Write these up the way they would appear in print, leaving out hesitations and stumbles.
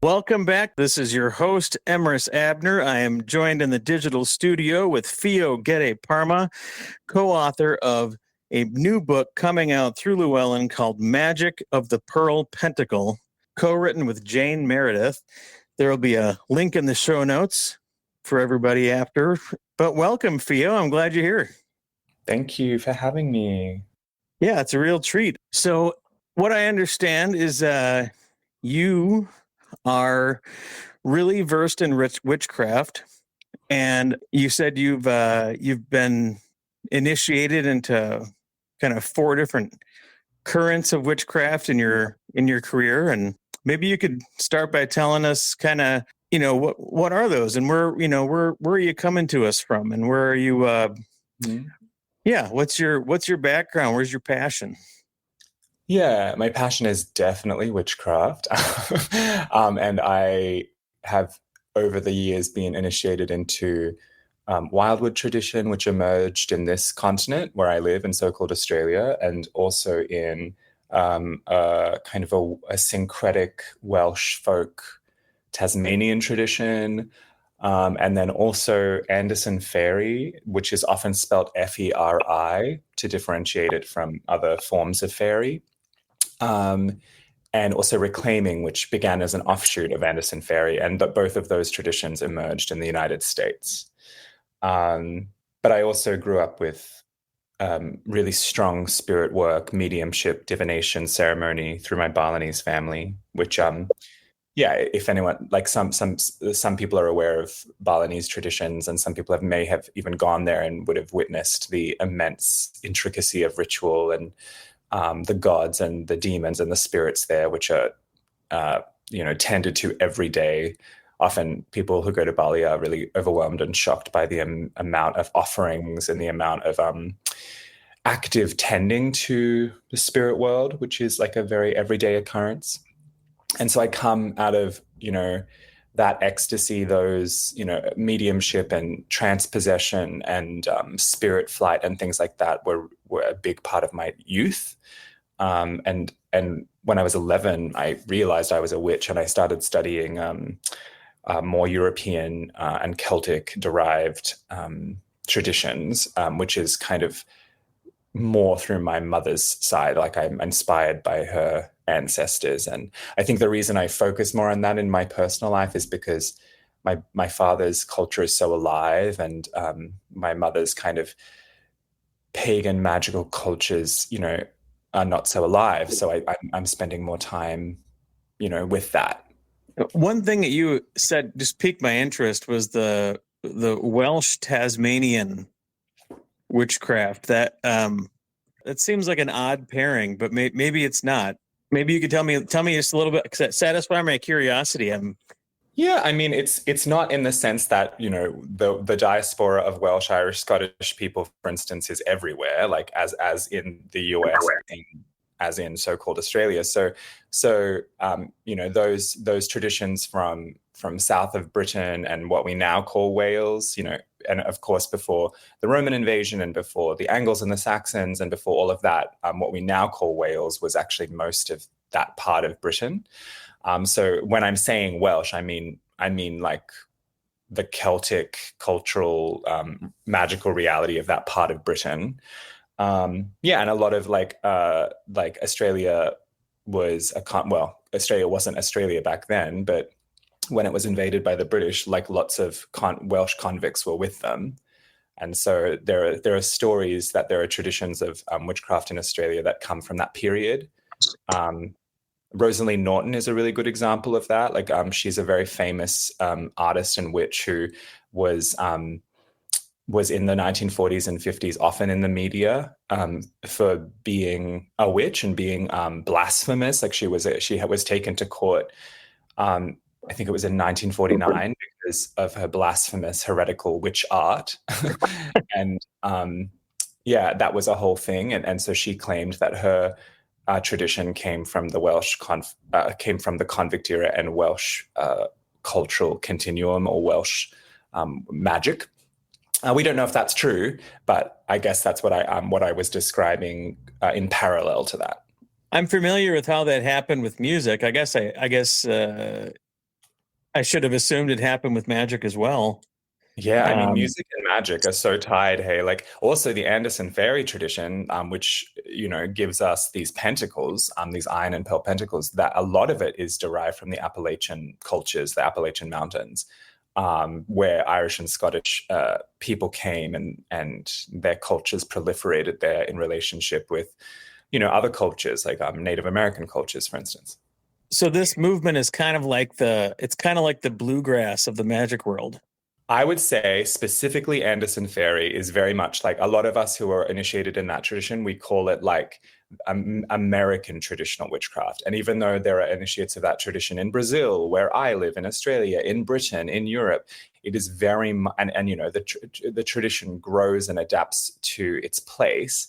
Welcome back. This is your host, Emrys Abner. I am joined in the digital studio with Gede Parma, co-author of a new book coming out through Llewellyn called Magic of the Pearl Pentacle, co-written with Jane Meredith. There will be a link in the show notes for everybody after. But welcome, Theo. I'm glad you're here. Thank you for having me. Yeah, it's a real treat. So what I understand is you are really versed in witchcraft, and you said you've been initiated into kind of 4 different currents of witchcraft in your career, and maybe you could start by telling us kind of what are those, and where are you coming to us from, and where are you what's your background, where's your passion? Yeah, my passion is definitely witchcraft. And I have over the years been initiated into wildwood tradition, which emerged in this continent where I live in so-called Australia, and also in a kind of a syncretic Welsh folk Tasmanian tradition. And then also Anderson fairy, which is often spelled Feri to differentiate it from other forms of fairy. And also reclaiming, which began as an offshoot of Anderson fairy, and both of those traditions emerged in the United States. But I also grew up with really strong spirit work, mediumship, divination, ceremony through my Balinese family, which if anyone, like some people are aware of Balinese traditions, and some people may have even gone there and would have witnessed the immense intricacy of ritual and the gods and the demons and the spirits there, which are tended to every day. Often people who go to Bali are really overwhelmed and shocked by the amount of offerings and the amount of active tending to the spirit world, which is like a very everyday occurrence. And so I come out of, that ecstasy, those, mediumship and transpossession and spirit flight and things like that were a big part of my youth. And when I was 11, I realized I was a witch, and I started studying more European and Celtic derived traditions, which is kind of more through my mother's side. Like, I'm inspired by her ancestors. And I think the reason I focus more on that in my personal life is because my father's culture is so alive, and my mother's kind of pagan magical cultures, are not so alive. So I'm spending more time, with that. One thing that you said just piqued my interest was the Welsh Tasmanian witchcraft. That seems like an odd pairing, but maybe it's not. Maybe you could tell me just a little bit, satisfy my curiosity. Yeah, I mean, it's not in the sense that, the diaspora of Welsh, Irish, Scottish people, for instance, is everywhere, like as in the US, as in so-called Australia. So those traditions from south of Britain and what we now call Wales, and of course before the Roman invasion and before the Angles and the Saxons and before all of that, what we now call Wales was actually most of that part of Britain. So when I'm saying Welsh, I mean like the Celtic cultural magical reality of that part of Britain. And a lot of like Australia was Australia wasn't Australia back then, but when it was invaded by the British, like lots of Welsh convicts were with them. And so there are stories that there are traditions of witchcraft in Australia that come from that period. Rosalie Norton is a really good example of that. Like, she's a very famous artist and witch who was in the 1940s and 50s often in the media for being a witch and being blasphemous. Like, she was taken to court. I think it was in 1949 because of her blasphemous heretical witch art. And that was a whole thing. And so she claimed that her tradition came from the convict era and Welsh cultural continuum, or Welsh magic. We don't know if that's true, but I guess that's what I was describing in parallel to that. I'm familiar with how that happened with music. I guess I should have assumed it happened with magic as well. Yeah, I mean, Um, music and magic are so tied. Hey, like also the Anderson fairy tradition, which gives us these pentacles, these iron and pearl pentacles. That a lot of it is derived from the Appalachian cultures, the Appalachian Mountains, where Irish and Scottish people came and their cultures proliferated there in relationship with, other cultures like Native American cultures, for instance. so this movement is it's kind of like the bluegrass of the magic world. I would say specifically Anderson Fairy is very much like a lot of us who are initiated in that tradition, we call it like American traditional witchcraft. And even though there are initiates of that tradition in Brazil, where I live, in Australia, in Britain, in Europe, it is very and the tradition grows and adapts to its place.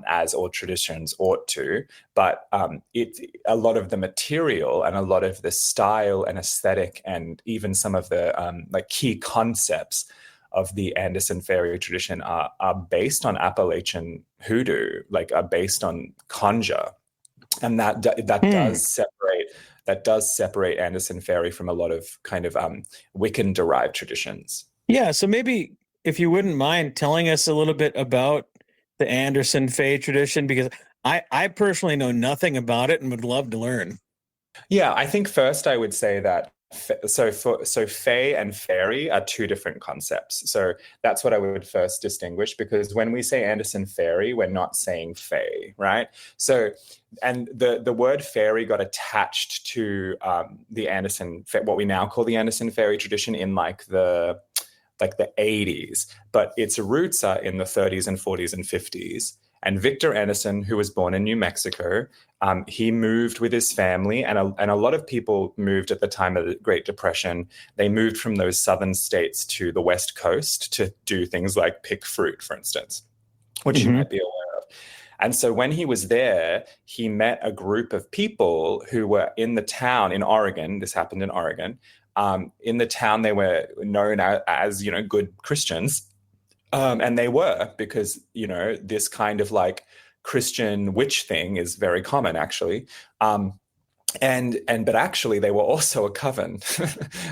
As all traditions ought to, but a lot of the material and a lot of the style and aesthetic and even some of the like key concepts of the Anderson fairy tradition are based on Appalachian hoodoo, like are based on conjure, and that Hmm. does separate Anderson fairy from a lot of kind of Wiccan derived traditions. Yeah, so maybe if you wouldn't mind telling us a little bit about the Anderson Fae tradition, because I personally know nothing about it and would love to learn. Yeah, I think first I would say that so fae and fairy are two different concepts. So that's what I would first distinguish, because when we say Anderson fairy, we're not saying fae, right? So and the word fairy got attached to the Anderson, what we now call the Anderson fairy tradition, in like the 80s, but its roots are in the 30s and 40s and 50s. And Victor Anderson, who was born in New Mexico, he moved with his family, and a lot of people moved at the time of the Great Depression. They moved from those southern states to the West Coast to do things like pick fruit, for instance, which you Hmm. might be aware of. And so when he was there, he met a group of people who were in the town in Oregon. This happened in Oregon. In the town, they were known as good Christians, and they were, because this kind of like Christian witch thing is very common, actually. But actually they were also a coven.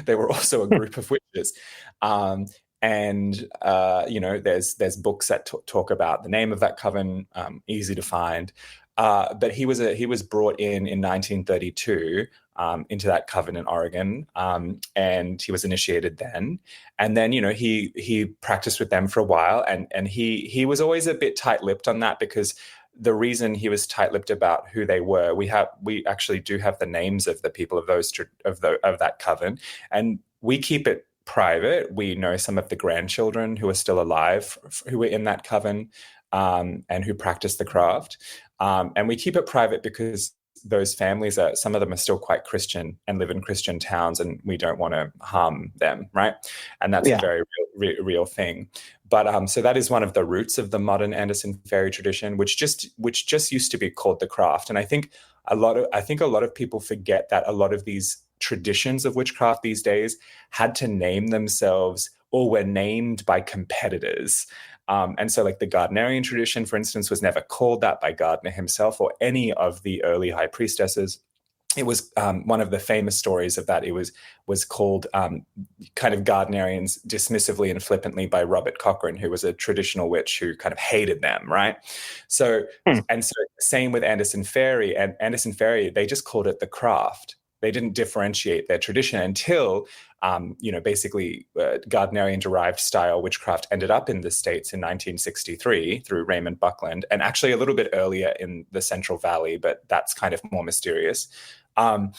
They were also a group of witches. There's books that talk about the name of that coven, easy to find. But he was brought in 1932 into that coven in Oregon, and he was initiated then. And then he practiced with them for a while, and he was always a bit tight-lipped on that, because the reason he was tight-lipped about who they were, we actually do have the names of the people of that coven, and we keep it private. We know some of the grandchildren who are still alive, who were in that coven, and who practice the craft. And we keep it private because those families some of them are still quite Christian and live in Christian towns, and we don't want to harm them, right? And that's a Yeah. very real thing. But so that is one of the roots of the modern Anderson fairy tradition, which just used to be called the craft. And I think a lot of people forget that a lot of these traditions of witchcraft these days had to name themselves, or were named by competitors. And so, like the Gardnerian tradition, for instance, was never called that by Gardner himself or any of the early high priestesses. It was one of the famous stories of that. It was called kind of Gardnerians dismissively and flippantly by Robert Cochrane, who was a traditional witch who kind of hated them, right? So, Hmm. and so same with Anderson Fairy. And Anderson Fairy, they just called it the craft. They didn't differentiate their tradition until basically Gardnerian-derived style witchcraft ended up in the States in 1963 through Raymond Buckland, and actually a little bit earlier in the Central Valley, but that's kind of more mysterious. And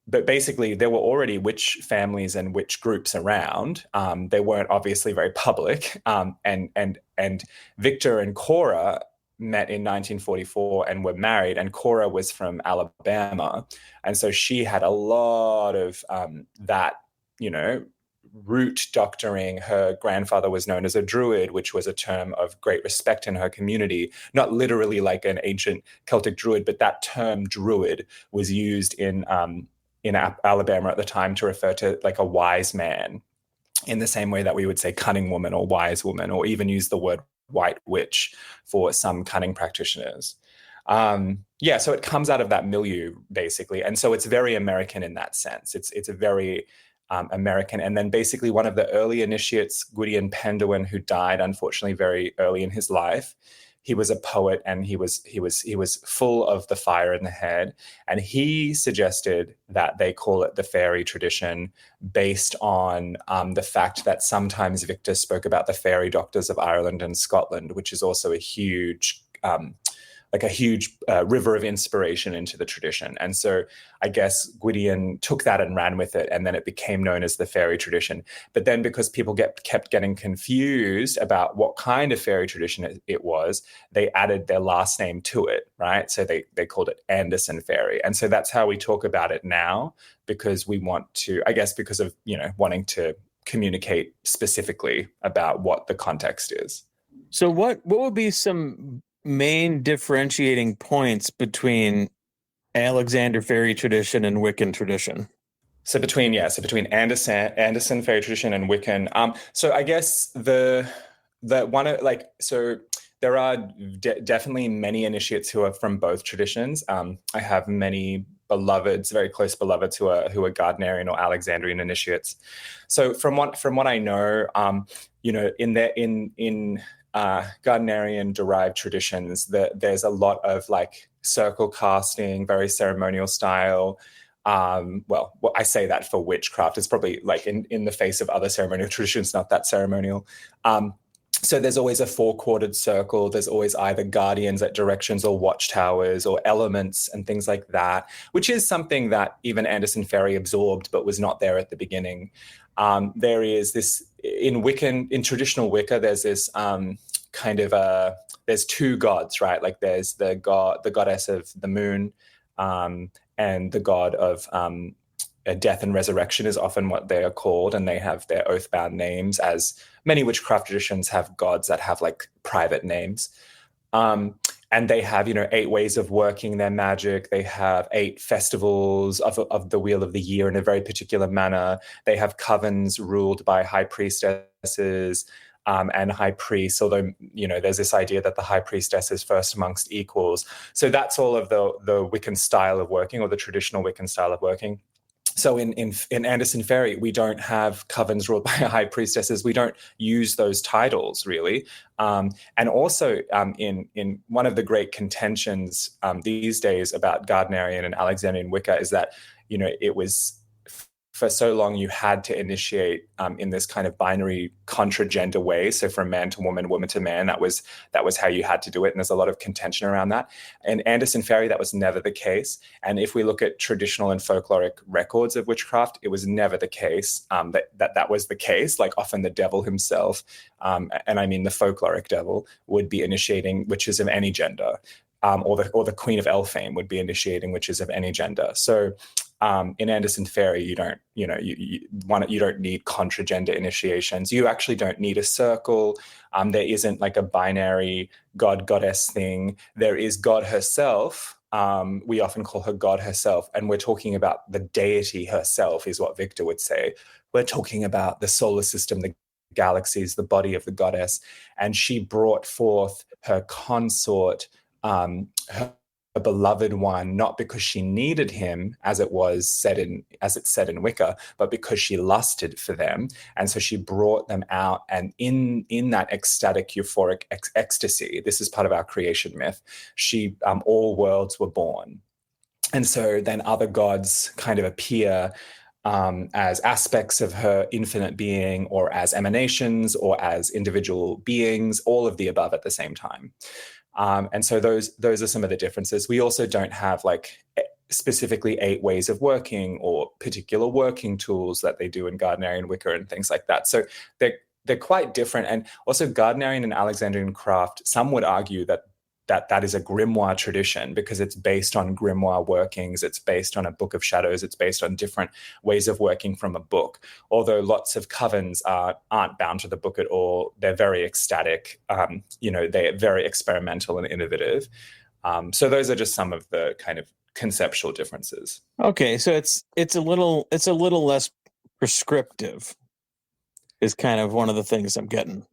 But basically, there were already witch families and witch groups around. They weren't obviously very public. And Victor and Cora met in 1944 and were married. And Cora was from Alabama, and so she had a lot of that, root doctoring. Her grandfather was known as a druid, which was a term of great respect in her community. Not literally like an ancient Celtic druid, but that term druid was used in Alabama at the time to refer to like a wise man, in the same way that we would say cunning woman or wise woman, or even use the word white witch for some cunning practitioners. Yeah, so it comes out of that milieu basically, and so it's very American in that sense. It's a very American, and then basically one of the early initiates, Gwydion Penderyn, who died unfortunately very early in his life. He was a poet, and he was full of the fire in the head, and he suggested that they call it the fairy tradition, based on the fact that sometimes Victor spoke about the fairy doctors of Ireland and Scotland, which is also a huge river of inspiration into the tradition. And so I guess Gwydion took that and ran with it, and then it became known as the fairy tradition. But then because people kept getting confused about what kind of fairy tradition it was, they added their last name to it, right? So they called it Anderson Fairy. And so that's how we talk about it now, because we want to, I guess because of, wanting to communicate specifically about what the context is. So what would be some main differentiating points between Alexander fairy tradition and Wiccan tradition? So between Anderson fairy tradition and Wiccan. So I guess the one so there are definitely many initiates who are from both traditions. I have many beloveds, very close beloveds who are Gardnerian or Alexandrian initiates. So from what I know, in Gardnerian derived traditions, there's a lot of like circle casting, very ceremonial style. Well, I say that for witchcraft. It's probably like in the face of other ceremonial traditions, not that ceremonial. So there's always a four-quartered circle. There's always either guardians at directions or watchtowers or elements and things like that, which is something that even Anderson Fairy absorbed but was not there at the beginning. There is this in traditional Wicca, there's this there's two gods, right? Like there's the goddess of the moon, and the god of death and resurrection is often what they are called, and they have their oath-bound names, as many witchcraft traditions have gods that have like private names. And they have, 8 ways of working their magic. They have 8 festivals of the Wheel of the Year in a very particular manner. They have covens ruled by high priestesses and high priests, although, there's this idea that the high priestess is first amongst equals. So that's all of the Wiccan style of working, or the traditional Wiccan style of working. So in Anderson Fairy, we don't have covens ruled by high priestesses. We don't use those titles, really. And also in one of the great contentions these days about Gardnerian and Alexandrian Wicca is that, it was, for so long, you had to initiate in this kind of binary contra-gender way. So from man to woman, woman to man, that was how you had to do it. And there's a lot of contention around that. And Anderson Fairy, that was never the case. And if we look at traditional and folkloric records of witchcraft, it was never the case that was the case. Like often the devil himself, and I mean the folkloric devil, would be initiating witches of any gender. Or the Queen of Elfame would be initiating witches of any gender. So in Anderson Fairy, you don't need contra-gender initiations. You actually don't need a circle. There isn't like a binary god-goddess thing. There is God herself. We often call her God herself, and we're talking about the deity herself, is what Victor would say. We're talking about the solar system, the galaxies, the body of the goddess, and she brought forth her consort, her beloved one, not because she needed him, as it's said in Wicca, but because she lusted for them. And so she brought them out, and in that ecstatic, euphoric ecstasy, this is part of our creation myth, all worlds were born. And so then other gods kind of appear as aspects of her infinite being, or as emanations, or as individual beings, all of the above at the same time. And so those are some of the differences. We also don't have like specifically 8 ways of working or particular working tools that they do in Gardnerian Wicca and things like that. So they're quite different. And also Gardnerian and Alexandrian craft, some would argue that is a grimoire tradition, because it's based on grimoire workings. It's based on a book of shadows. It's based on different ways of working from a book. Although lots of covens aren't bound to the book at all. They're very ecstatic. They're very experimental and innovative. So those are just some of the kind of conceptual differences. Okay, so it's a little less prescriptive, is kind of one of the things I'm getting.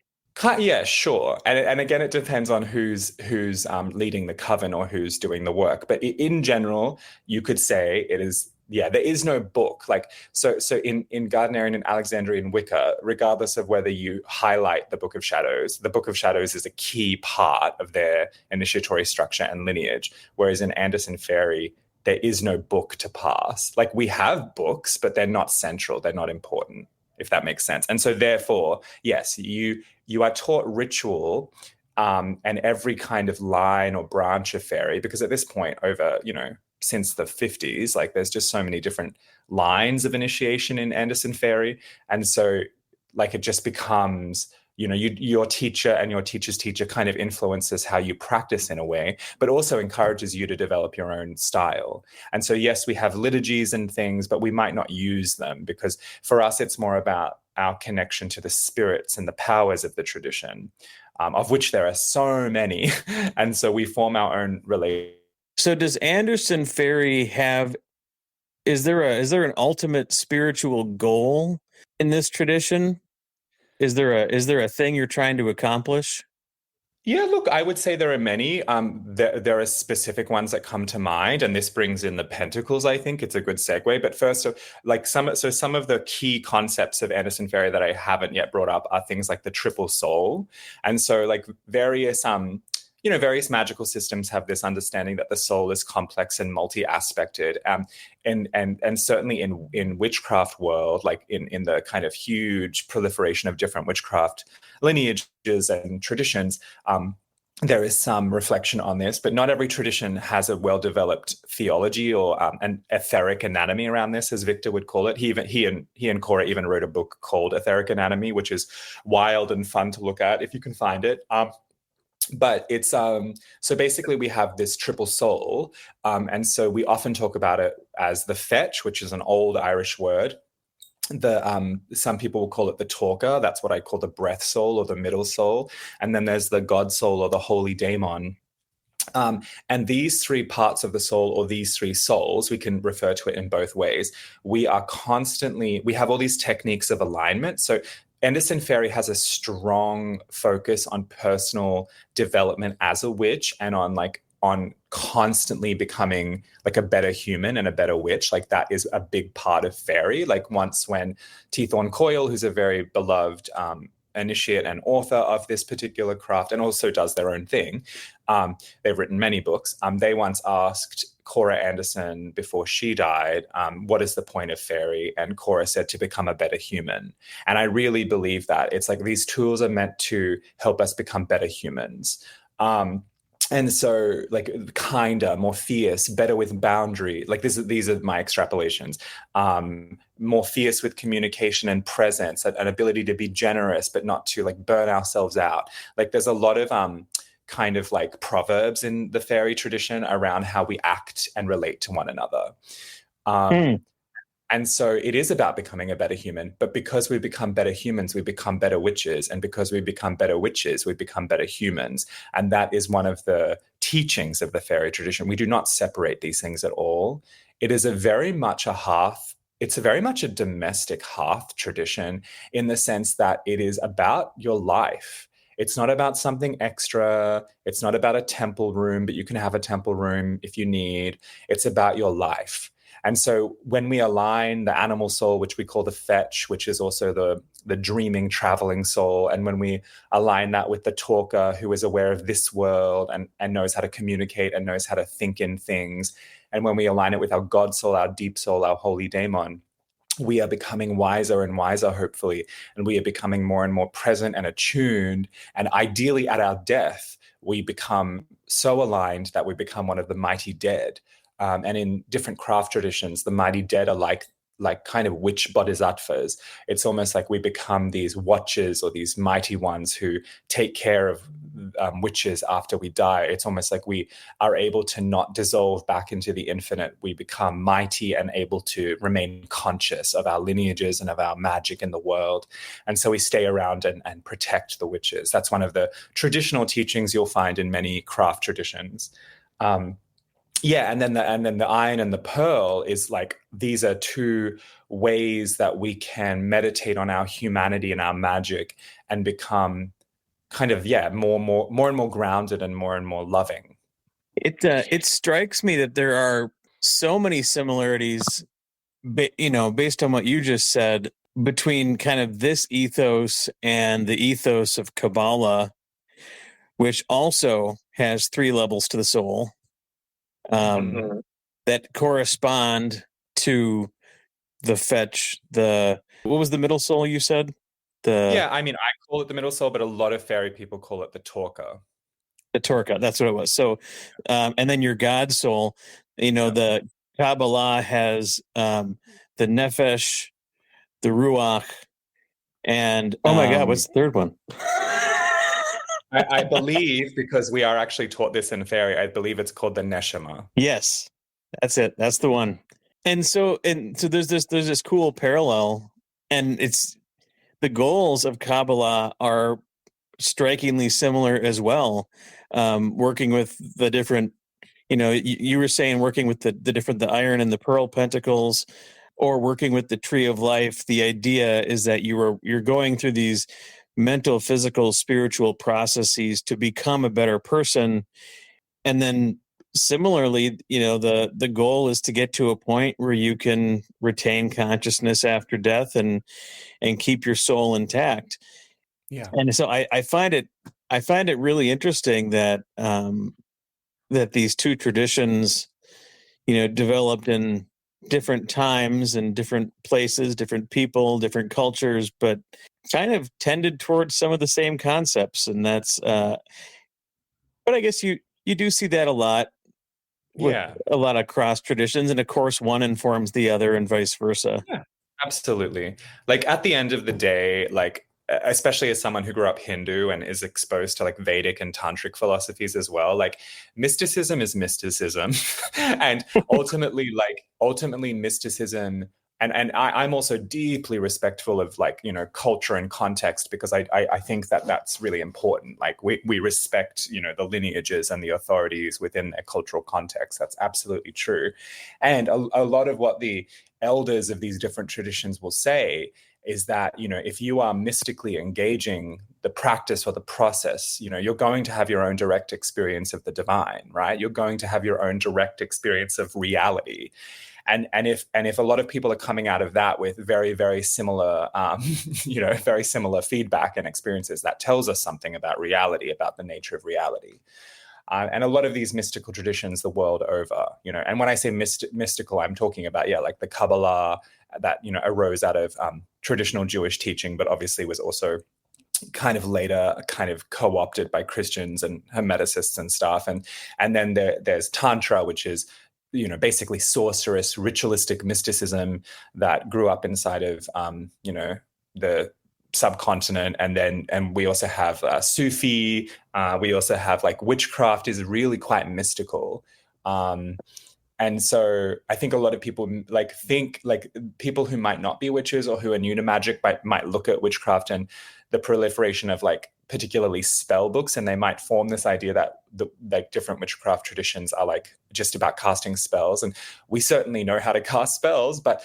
Yeah, sure. And again, it depends on who's leading the coven or who's doing the work. But in general, you could say it is. Yeah, there is no book like so in Gardnerian and Alexandrian Wicca, regardless of whether you highlight the Book of Shadows, the Book of Shadows is a key part of their initiatory structure and lineage. Whereas in Anderson Fairy, there is no book to pass. Like we have books, but they're not central. They're not important, if that makes sense. And so therefore, yes, you are taught ritual and every kind of line or branch of fairy, because at this point, over, since the 50s, like there's just so many different lines of initiation in Anderson Fairy. And so like it just becomes, your teacher and your teacher's teacher kind of influences how you practice in a way, but also encourages you to develop your own style. And so, yes, we have liturgies and things, but we might not use them because for us, it's more about our connection to the spirits and the powers of the tradition, of which there are so many. And so we form our own relation. So does Anderson Fairy have, is there an ultimate spiritual goal in this tradition? Is there a thing you're trying to accomplish? Yeah, look, I would say there are many. There are specific ones that come to mind, and this brings in the Pentacles. I think it's a good segue. But first, some of the key concepts of Anderson Fairy that I haven't yet brought up are things like the triple soul, and so like various magical systems have this understanding that the soul is complex and multi-aspected. And certainly in witchcraft world, like in the kind of huge proliferation of different witchcraft lineages and traditions, there is some reflection on this, but not every tradition has a well-developed theology or an etheric anatomy around this, as Victor would call it. He and Cora even wrote a book called Etheric Anatomy, which is wild and fun to look at if you can find it. But it's so basically we have this triple soul, and so we often talk about it as the fetch, which is an old Irish word. Some people will call it the talker. That's what I call the breath soul or the middle soul. And then there's the God soul or the holy daemon. And these three parts of the soul, or these three souls, we can refer to it in both ways. We have all these techniques of alignment. So Anderson Fairy has a strong focus on personal development as a witch and on constantly becoming like a better human and a better witch. Like that is a big part of fairy. Like once when Teethorn Coyle, who's a very beloved initiate and author of this particular craft and also does their own thing, they've written many books. They once asked Cora Anderson before she died, what is the point of fairy? And Cora said, to become a better human. And I really believe that. It's like these tools are meant to help us become better humans. And so like kinder, more fierce, better with boundary. Like these are my extrapolations. More fierce with communication and presence, an ability to be generous, but not to like burn ourselves out. Like there's a lot of kind of like proverbs in the fairy tradition around how we act and relate to one another. And so it is about becoming a better human, but because we become better humans, we become better witches. And because we become better witches, we become better humans. And that is one of the teachings of the fairy tradition. We do not separate these things at all. It is very much a domestic hearth tradition in the sense that it is about your life. It's not about something extra. It's not about a temple room, but you can have a temple room if you need. It's about your life. And so when we align the animal soul, which we call the fetch, which is also the dreaming, traveling soul, and when we align that with the talker who is aware of this world and knows how to communicate and knows how to think in things, and when we align it with our God soul, our deep soul, our holy daemon, we are becoming wiser and wiser, hopefully, and we are becoming more and more present and attuned. And ideally at our death, we become so aligned that we become one of the mighty dead. And in different craft traditions, the mighty dead are like kind of witch bodhisattvas. It's almost like we become these watchers or these mighty ones who take care of witches after we die. It's almost like we are able to not dissolve back into the infinite. We become mighty and able to remain conscious of our lineages and of our magic in the world. And so we stay around and protect the witches. That's one of the traditional teachings you'll find in many craft traditions. Yeah, and then the iron and the pearl is like, these are two ways that we can meditate on our humanity and our magic and become kind of, more and more grounded and more loving. It strikes me that there are so many similarities, based on what you just said, between kind of this ethos and the ethos of Kabbalah, which also has 3 levels to the soul, that correspond to the fetch. What was the middle soul you said? I mean, I call it the middle soul, but a lot of fairy people call it the Torka. The Torka, that's what it was. So, and then your God soul, the Kabbalah has the Nefesh, the Ruach, and oh my God, what's the third one? I believe, because we are actually taught this in fairy, I believe it's called the Neshama. Yes, that's it. That's the one. And so there's this cool parallel, and it's the goals of Kabbalah are strikingly similar as well. Working with the different, you were saying working with the iron and the pearl pentacles, or working with the tree of life. The idea is that you're going through these mental, physical, spiritual processes to become a better person. And then similarly, the goal is to get to a point where you can retain consciousness after death and keep your soul intact. Yeah. And so I find it really interesting that that these two traditions, developed in different times and different places, different people, different cultures, but kind of tended towards some of the same concepts. And that's but I guess you do see that a lot with a lot of cross traditions, and of course one informs the other and vice versa. Yeah, absolutely. Like at the end of the day, like especially as someone who grew up Hindu and is exposed to like Vedic and tantric philosophies as well, like mysticism is mysticism. And ultimately mysticism, and I'm also deeply respectful of like, culture and context, because I think that that's really important. Like we respect, the lineages and the authorities within their cultural context. That's absolutely true. And a lot of what the elders of these different traditions will say is that, if you are mystically engaging the practice or the process, you're going to have your own direct experience of the divine, right? You're going to have your own direct experience of reality. And if a lot of people are coming out of that with very, very similar, very similar feedback and experiences, that tells us something about reality, about the nature of reality. And a lot of these mystical traditions the world over, and when I say mystical, I'm talking about, like the Kabbalah that, arose out of traditional Jewish teaching, but obviously was also kind of later kind of co-opted by Christians and Hermeticists and stuff. And then there's Tantra, which is, basically sorcerous, ritualistic mysticism that grew up inside of, the subcontinent. And we also have Sufi. We also have like witchcraft is really quite mystical. And so I think a lot of people think people who might not be witches or who are new to magic might look at witchcraft and the proliferation of like particularly spell books, and they might form this idea that the different witchcraft traditions are like just about casting spells. And we certainly know how to cast spells, but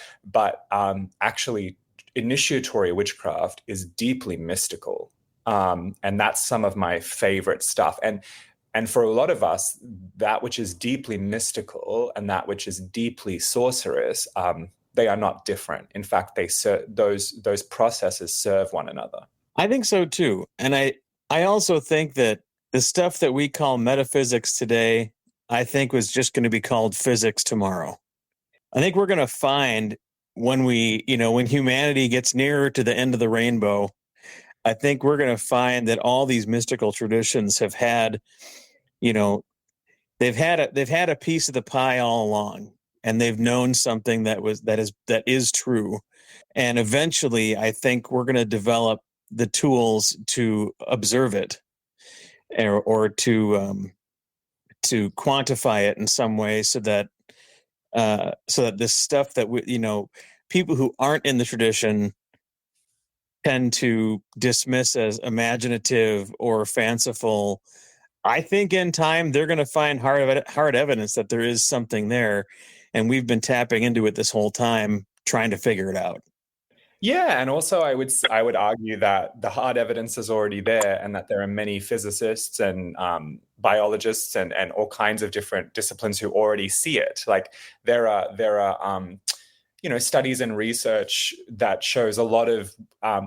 actually initiatory witchcraft is deeply mystical. And that's some of my favorite stuff. And for a lot of us, that which is deeply mystical and that which is deeply sorcerous, they are not different. In fact, those processes serve one another. I think so too. And I also think that the stuff that we call metaphysics today, I think was just going to be called physics tomorrow. I think we're going to find when when humanity gets nearer to the end of the rainbow, I think we're going to find that all these mystical traditions have had, they've had a piece of the pie all along, and they've known something that is true. And eventually, I think we're going to develop the tools to observe it, or to quantify it in some way, so that this stuff that people who aren't in the tradition tend to dismiss as imaginative or fanciful. I think in time they're going to find hard evidence that there is something there, and we've been tapping into it this whole time, trying to figure it out. Yeah, and also I would argue that the hard evidence is already there, and that there are many physicists and biologists and all kinds of different disciplines who already see it. Like there are studies and research that shows a lot of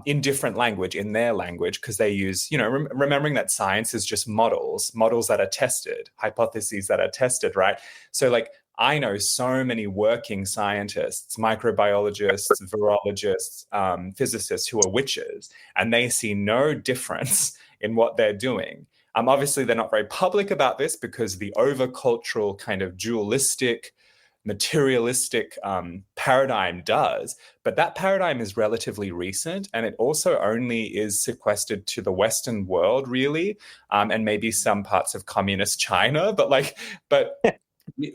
in different language, in their language, because they use, remembering that science is just models that are tested, hypotheses that are tested, right? So like I know so many working scientists, microbiologists, virologists, physicists who are witches, and they see no difference in what they're doing. Obviously, they're not very public about this because the overcultural kind of dualistic, materialistic paradigm does, but that paradigm is relatively recent, and it also only is sequestered to the Western world, really, and maybe some parts of communist China. But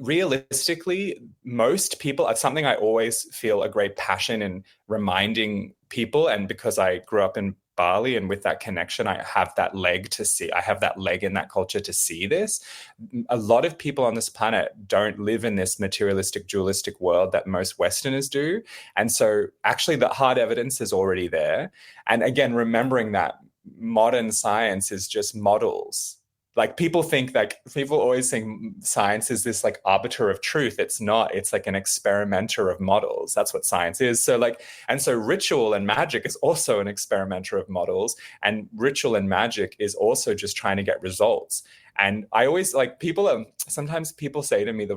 realistically, most people, it's something I always feel a great passion in reminding people. And because I grew up in Bali and with that connection, I have that leg to see, I have that leg in that culture to see this. A lot of people on this planet don't live in this materialistic, dualistic world that most Westerners do. And so actually the hard evidence is already there. And again, remembering that modern science is just models. Like people always think science is this like arbiter of truth. It's not. It's like an experimenter of models. That's what science is. So ritual and magic is also an experimenter of models, and ritual and magic is also just trying to get results. And I always like sometimes people say to me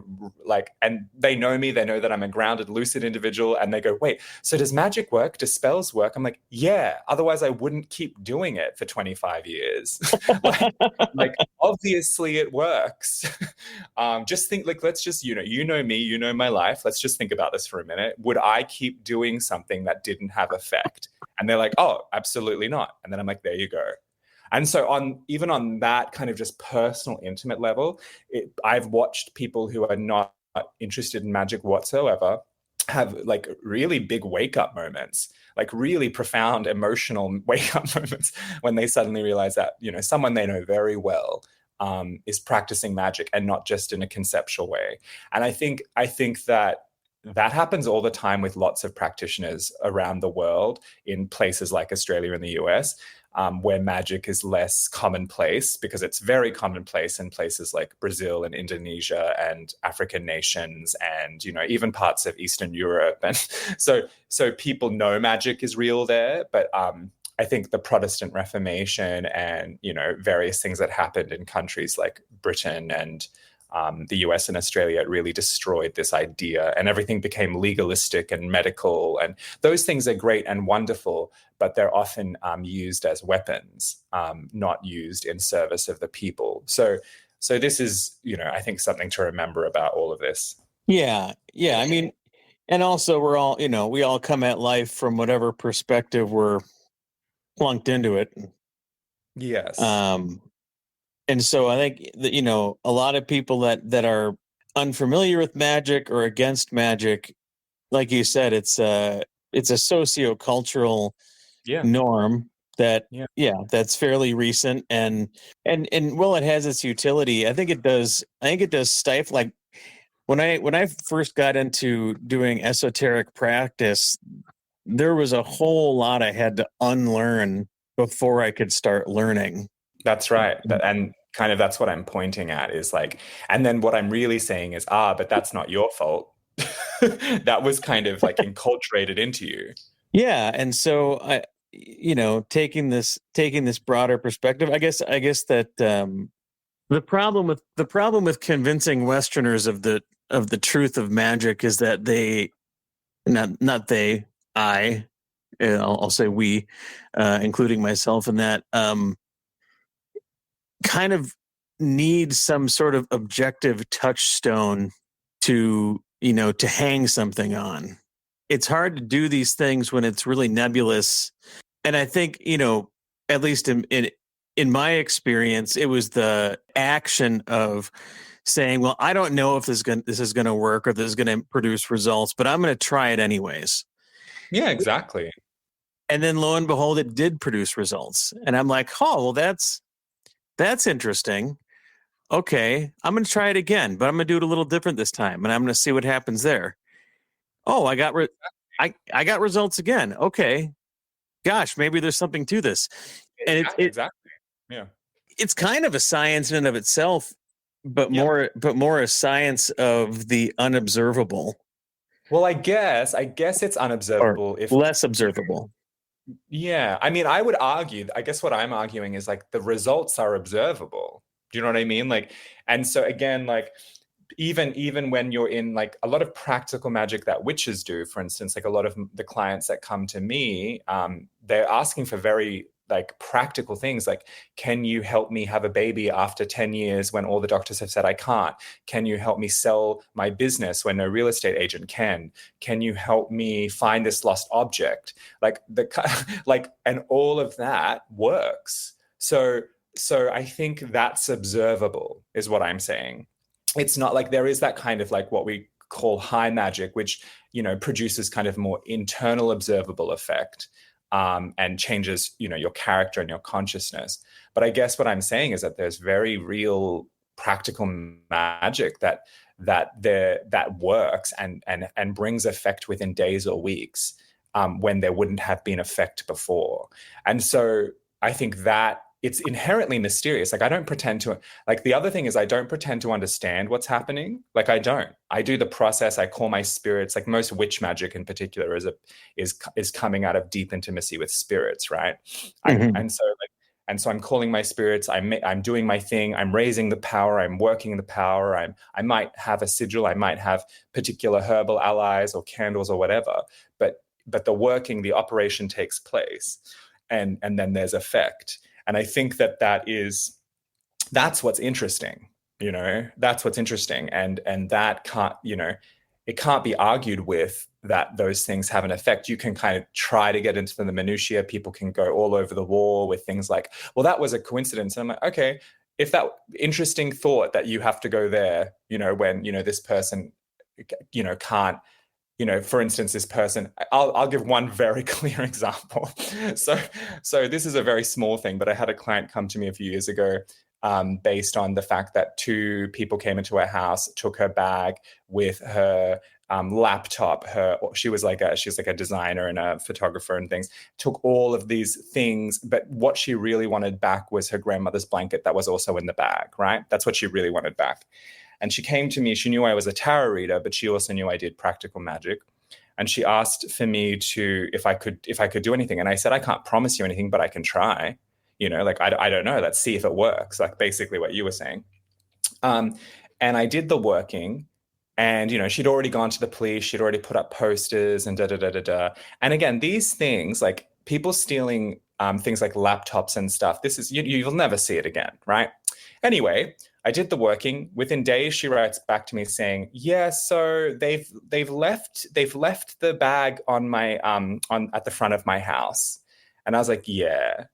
and they know me, they know that I'm a grounded, lucid individual, and they go, wait, so does magic work? Do spells work? I'm like, yeah, otherwise I wouldn't keep doing it for 25 years. like obviously it works. Just think, like, let's just, you know me, you know my life. Let's just think about this for a minute. Would I keep doing something that didn't have effect? And they're like, oh, absolutely not. And then I'm like, there you go. And so even on that kind of just personal, intimate level, I've watched people who are not interested in magic whatsoever have like really big wake up moments, like really profound emotional wake up moments when they suddenly realize that, someone they know very well is practicing magic, and not just in a conceptual way. And I think that happens all the time with lots of practitioners around the world in places like Australia and the US, where magic is less commonplace, because it's very commonplace in places like Brazil and Indonesia and African nations and, even parts of Eastern Europe. And so people know magic is real there, but I think the Protestant Reformation and, various things that happened in countries like Britain and the US and Australia, it really destroyed this idea, and everything became legalistic and medical. And those things are great and wonderful, but they're often used as weapons, not used in service of the people. So this is, I think, something to remember about all of this. Yeah. I mean, and also we're all, we all come at life from whatever perspective we're plunked into it. Yes. And so I think that, a lot of people that are unfamiliar with magic or against magic, like you said, it's a sociocultural norm that, that's fairly recent. And while it has its utility, I think it does stifle. Like when I first got into doing esoteric practice, there was a whole lot I had to unlearn before I could start learning. That's right. And kind of that's what I'm pointing at is like, and then what I'm really saying is, but that's not your fault. That was kind of like enculturated into you. Yeah. And so I, taking this broader perspective, I guess that the problem with convincing Westerners of the truth of magic is that I'll say we, including myself in that, kind of need some sort of objective touchstone to hang something on. It's hard to do these things when it's really nebulous. And I think, at least in my experience, it was the action of saying, well, I don't know if this is going to work or this is going to produce results, but I'm going to try it anyways. Yeah, exactly. And then lo and behold, it did produce results. And I'm like, oh, well, that's interesting. Okay, I'm going to try it again, but I'm going to do it a little different this time, and I'm going to see what happens there. Oh, I got I got results again. Okay, gosh, maybe there's something to this. And Exactly. Yeah. it's kind of a science in and of itself, but Yeah. more a science of the unobservable Well, I guess it's or unobservable if, less you know, observable. yeah. I mean, I would argue, I guess what I'm arguing is like the results are observable. Do you know what I mean? Like, and so again, like even when you're in like a lot of practical magic that witches do, for instance, like a lot of the clients that come to me, they're asking for very like practical things like, can you help me have a baby after 10 years when all the doctors have said I can't? Can you help me sell my business when no real estate agent can you help me find this lost object? Like the like, and all of that works. So I think that's observable is what I'm saying. It's not like there is that kind of like what we call high magic, which, produces kind of more internal observable effect, and changes, your character and your consciousness. But I guess what I'm saying is that there's very real practical magic that works and brings effect within days or weeks, when there wouldn't have been effect before. And so I think that it's inherently mysterious. Like I don't pretend to, like the other thing is I don't pretend to understand what's happening. Like I don't. I do the process. I call my spirits. Like most witch magic in particular is coming out of deep intimacy with spirits, right? Mhm. And so I'm calling my spirits. I'm doing my thing. I'm raising the power. I'm working the power. I might have a sigil. I might have particular herbal allies or candles or whatever. But the working, the operation takes place, and then there's effect. And I think that's what's interesting. That's what's interesting. And that can't, it can't be argued with that those things have an effect. You can kind of try to get into the minutiae. People can go all over the wall with things like, well, that was a coincidence. And I'm like, okay, if that interesting thought that you have to go there, when, this person, can't, for instance, this person, I'll give one very clear example. So, so this is a very small thing, but I had a client come to me a few years ago, based on the fact that two people came into her house, took her bag with her laptop. She's like a designer and a photographer and things. Took all of these things, but what she really wanted back was her grandmother's blanket that was also in the bag. Right? That's what she really wanted back. And she came to me. She knew I was a tarot reader, but she also knew I did practical magic. And she asked for me to, if I could do anything. And I said, I can't promise you anything, but I can try. Like I don't know. Let's see if it works. Like basically what you were saying. Um, and I did the working. And she'd already gone to the police. She'd already put up posters and da da da da da. And again, these things, like people stealing things like laptops and stuff. This is you'll never see it again, right? Anyway, I did the working. Within days, she writes back to me saying, "Yeah, so they've left the bag on my on at the front of my house." And I was like, "Yeah."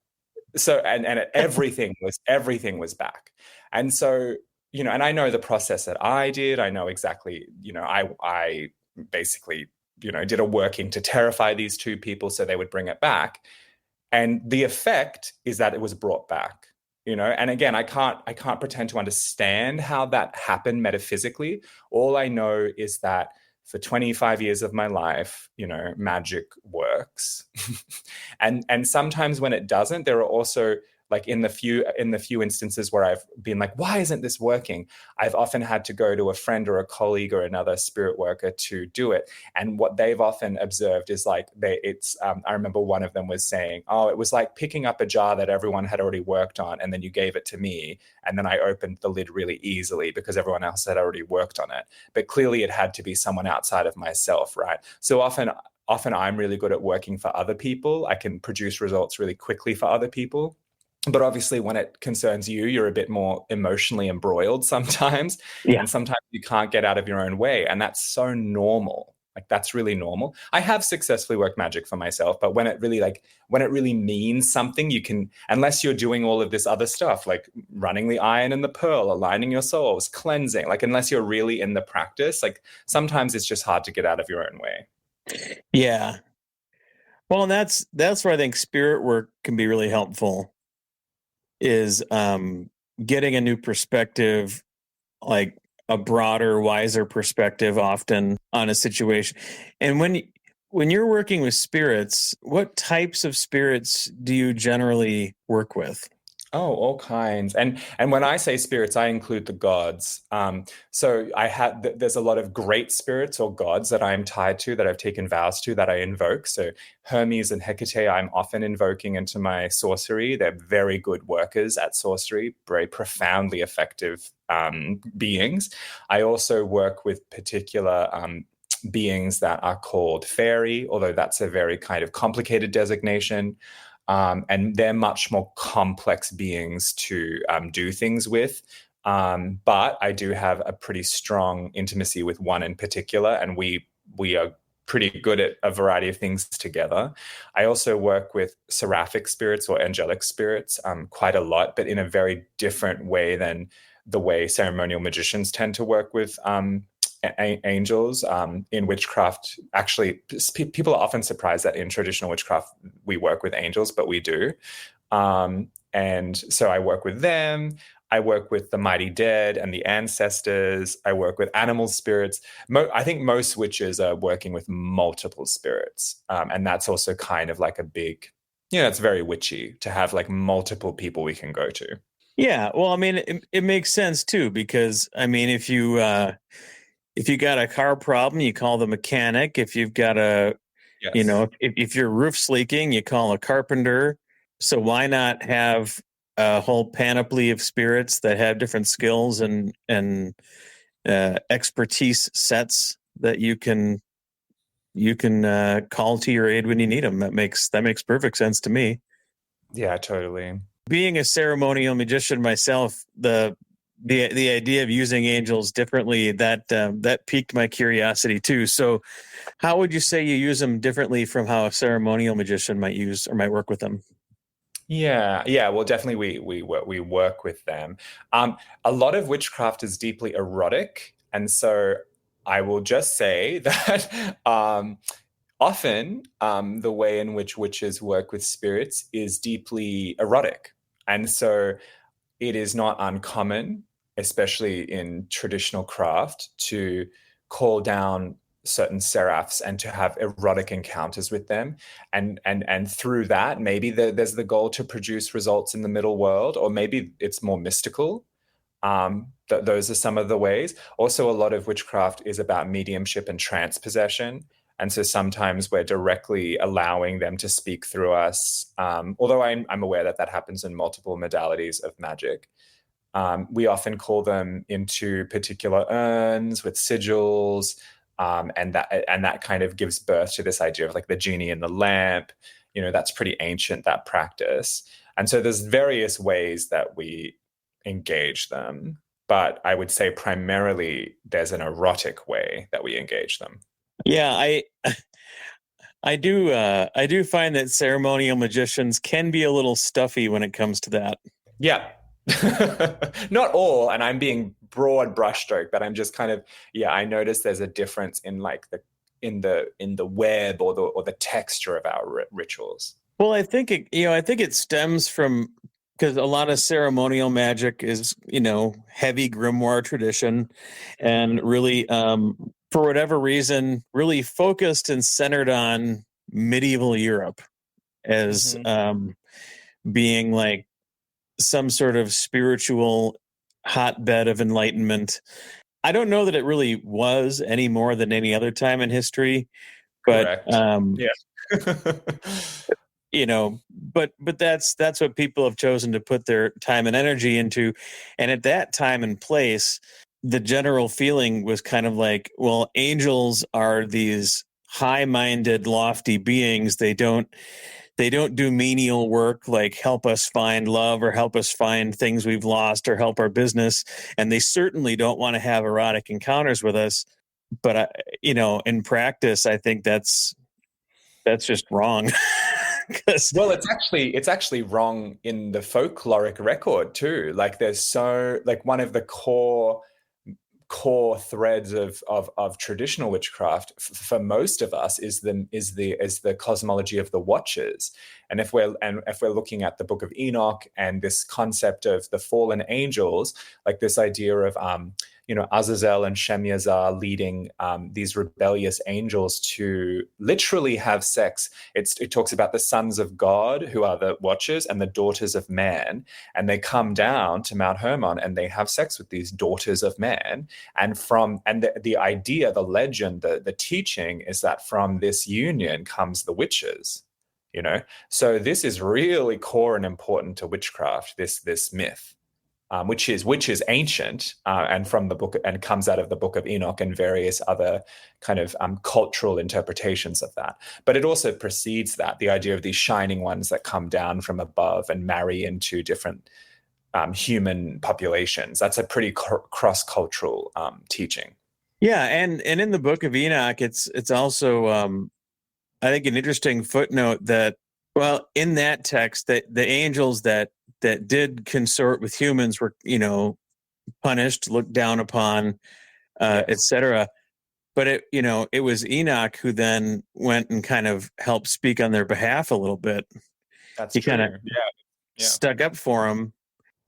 So and everything was back. And so, and I know the process that I did. I know exactly, I basically, did a working to terrify these two people so they would bring it back. And the effect is that it was brought back. And again, I can't pretend to understand how that happened metaphysically. All I know is that for 25 years of my life, magic works. And sometimes when it doesn't, there are also, like in the few instances where I've been like, why isn't this working? I've often had to go to a friend or a colleague or another spirit worker to do it. And what they've often observed is like I remember one of them was saying, oh, it was like picking up a jar that everyone had already worked on, and then you gave it to me, and then I opened the lid really easily because everyone else had already worked on it. But clearly it had to be someone outside of myself, right? So often I'm really good at working for other people. I can produce results really quickly for other people. But obviously, when it concerns you, you're a bit more emotionally embroiled sometimes. Yeah. And sometimes you can't get out of your own way. And that's so normal. Like, that's really normal. I have successfully worked magic for myself, but when it really means something, you can, unless you're doing all of this other stuff, like running the iron and the pearl, aligning your souls, cleansing, like, unless you're really in the practice, like, sometimes it's just hard to get out of your own way. Yeah. Well, and that's where I think spirit work can be really helpful, is getting a new perspective, like a broader, wiser perspective often on a situation. And when you're working with spirits, what types of spirits do you generally work with? Oh, all kinds. And when I say spirits, I include the gods. So there's a lot of great spirits or gods that I'm tied to, that I've taken vows to, that I invoke. So Hermes and Hecate, I'm often invoking into my sorcery. They're very good workers at sorcery, very profoundly effective beings. I also work with particular beings that are called fairy, although that's a very kind of complicated designation. And they're much more complex beings to do things with. But I do have a pretty strong intimacy with one in particular, and we are pretty good at a variety of things together. I also work with seraphic spirits or angelic spirits quite a lot, but in a very different way than the way ceremonial magicians tend to work with angels. In witchcraft, actually, people are often surprised that in traditional witchcraft we work with angels, but we do. And so I work with them. I work with the mighty dead and the ancestors. I work with animal spirits. I think most witches are working with multiple spirits, and that's also kind of like a big, it's very witchy to have like multiple people we can go to. Yeah, well, I mean, it makes sense too, because I mean, if you got a car problem, you call the mechanic. If you've got Yes. if your roof's leaking, you call a carpenter. So why not have a whole panoply of spirits that have different skills and expertise sets that you can call to your aid when you need them? That makes perfect sense to me. Yeah, totally. Being a ceremonial magician myself, the idea of using angels differently, that piqued my curiosity too. So how would you say you use them differently from how a ceremonial magician might use or might work with them? Yeah. Well, definitely we work with them. A lot of witchcraft is deeply erotic, and so I will just say that often the way in which witches work with spirits is deeply erotic, and so it is not uncommon, especially in traditional craft, to call down certain seraphs and to have erotic encounters with them, and through that maybe there's the goal to produce results in the middle world, or maybe it's more mystical. Those are some of the ways. Also, a lot of witchcraft is about mediumship and trance possession, and so sometimes we're directly allowing them to speak through us. Although I'm aware that happens in multiple modalities of magic. We often call them into particular urns with sigils, and that kind of gives birth to this idea of like the genie in the lamp. That's pretty ancient, that practice. And so there's various ways that we engage them, but I would say primarily there's an erotic way that we engage them. Yeah, I do find that ceremonial magicians can be a little stuffy when it comes to that. Yeah. Not all, and I'm being broad brushstroke, but I'm just kind of, I notice there's a difference in like the web or the texture of our rituals. Well, I think it stems from, because a lot of ceremonial magic is, heavy grimoire tradition, and really, for whatever reason, really focused and centered on medieval Europe as being like some sort of spiritual hotbed of enlightenment. I don't know that it really was any more than any other time in history, but Correct. Yeah. but that's what people have chosen to put their time and energy into. And at that time and place, the general feeling was kind of like, well, angels are these high-minded, lofty beings. They don't do menial work like help us find love or help us find things we've lost or help our business. And they certainly don't want to have erotic encounters with us. But in practice, I think that's just wrong. Well, it's actually wrong in the folkloric record too. Like one of the core threads of traditional witchcraft for most of us is the cosmology of the watchers. And if we're looking at the Book of Enoch and this concept of the fallen angels, like this idea of Azazel and Shemyazzar leading these rebellious angels to literally have sex. It talks about the sons of God, who are the watchers, and the daughters of man, and they come down to Mount Hermon and they have sex with these daughters of man. And the idea, the legend, the teaching is that from this union comes the witches. So this is really core and important to witchcraft, this myth. Which is ancient and from the book, and comes out of the Book of Enoch and various other kind of cultural interpretations of that. But it also precedes that, the idea of these shining ones that come down from above and marry into different human populations. That's a pretty cross-cultural teaching. Yeah, and in the Book of Enoch, it's also I think an interesting footnote that, well, in that text, that the angels that did consort with humans were, punished, looked down upon, Yes. etc. But it was Enoch who then went and kind of helped speak on their behalf a little bit. That's He true. kind of stuck up for them.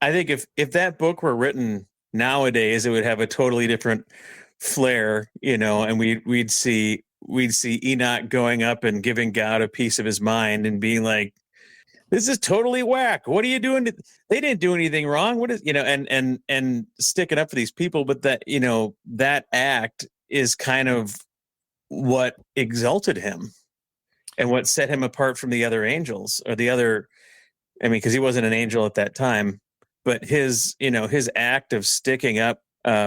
I think if that book were written nowadays, it would have a totally different flair, and we'd see Enoch going up and giving God a piece of his mind and being like, this is totally whack. What are you doing? They didn't do anything wrong. What is, and sticking up for these people. But that, that act is kind of what exalted him and what set him apart from the other angels, or the other, because he wasn't an angel at that time, but his act of sticking up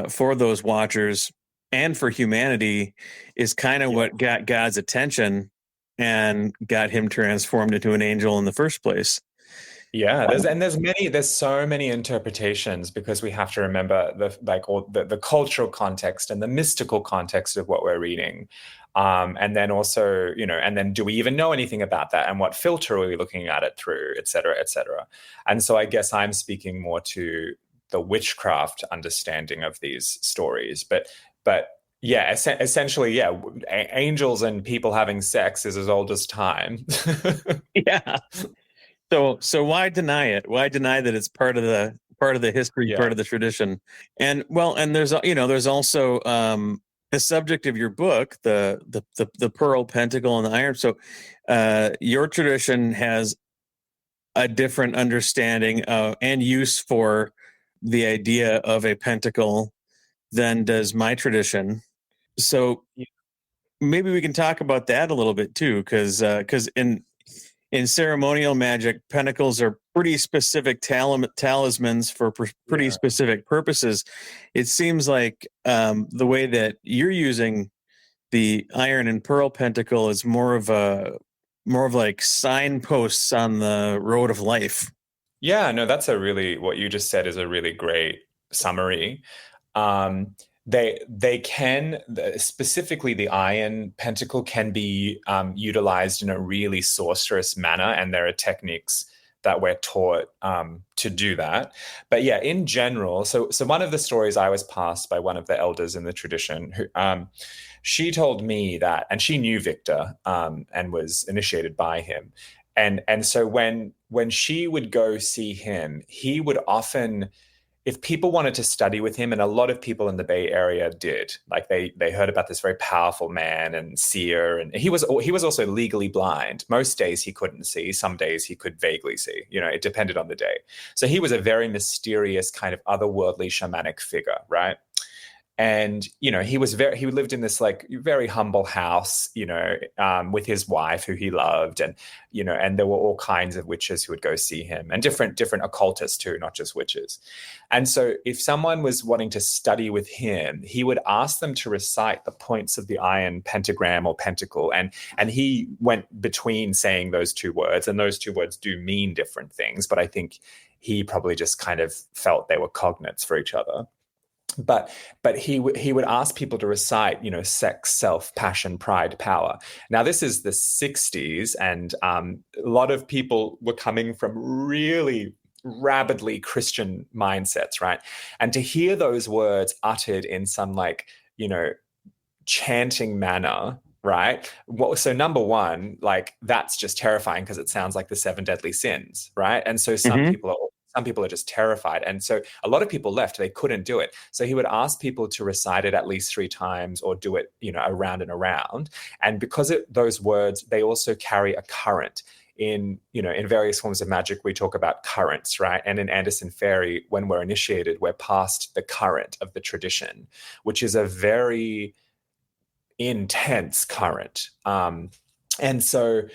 for those watchers and for humanity is kind of what got God's attention and got him transformed into an angel in the first place. Yeah, there's so many interpretations, because we have to remember the cultural context and the mystical context of what we're reading. And then also, and then do we even know anything about that? And what filter are we looking at it through, et cetera, et cetera. And so I guess I'm speaking more to the witchcraft understanding of these stories. But yeah, essentially, yeah, angels and people having sex is as old as time. Yeah. So why deny it? Why deny that it's part of the history, part of the tradition? And there's also the subject of your book, the pearl, pentacle, and the iron. So your tradition has a different understanding and use for the idea of a pentacle than does my tradition. So maybe we can talk about that a little bit too, because in ceremonial magic, pentacles are pretty specific talismans for pretty specific purposes. It seems like the way that you're using the iron and pearl pentacle is more of like signposts on the road of life. Yeah, no, what you just said is a really great summary. They can, specifically the iron pentacle, can be utilized in a really sorcerous manner, and there are techniques that we're taught to do that. But yeah, in general, so one of the stories I was passed by one of the elders in the tradition, who she told me that, and she knew Victor and was initiated by him, and so when she would go see him, he would often, if people wanted to study with him, and a lot of people in the Bay Area did, like they heard about this very powerful man and seer, and he was also legally blind. Most days he couldn't see, some days he could vaguely see. It depended on the day. So he was a very mysterious kind of otherworldly shamanic figure, right? And he lived in this like very humble house, with his wife who he loved, and and there were all kinds of witches who would go see him, and different occultists too, not just witches. And so if someone was wanting to study with him, he would ask them to recite the points of the iron pentagram or pentacle, and he went between saying those two words, and those two words do mean different things, but I think he probably just kind of felt they were cognates for each other. But he would ask people to recite, sex, self, passion, pride, power. Now, this is the 60s, and a lot of people were coming from really rabidly Christian mindsets, right? And to hear those words uttered in some chanting manner, right? So number one, like, that's just terrifying because it sounds like the 7 deadly sins, right? And so some people are some people are just terrified. And so a lot of people left, they couldn't do it. So he would ask people to recite it at least 3 times or do it, around and around. And because those words, they also carry a current. In various forms of magic, we talk about currents, right? And in Anderson Fairy, when we're initiated, we're past the current of the tradition, which is a very intense current. And so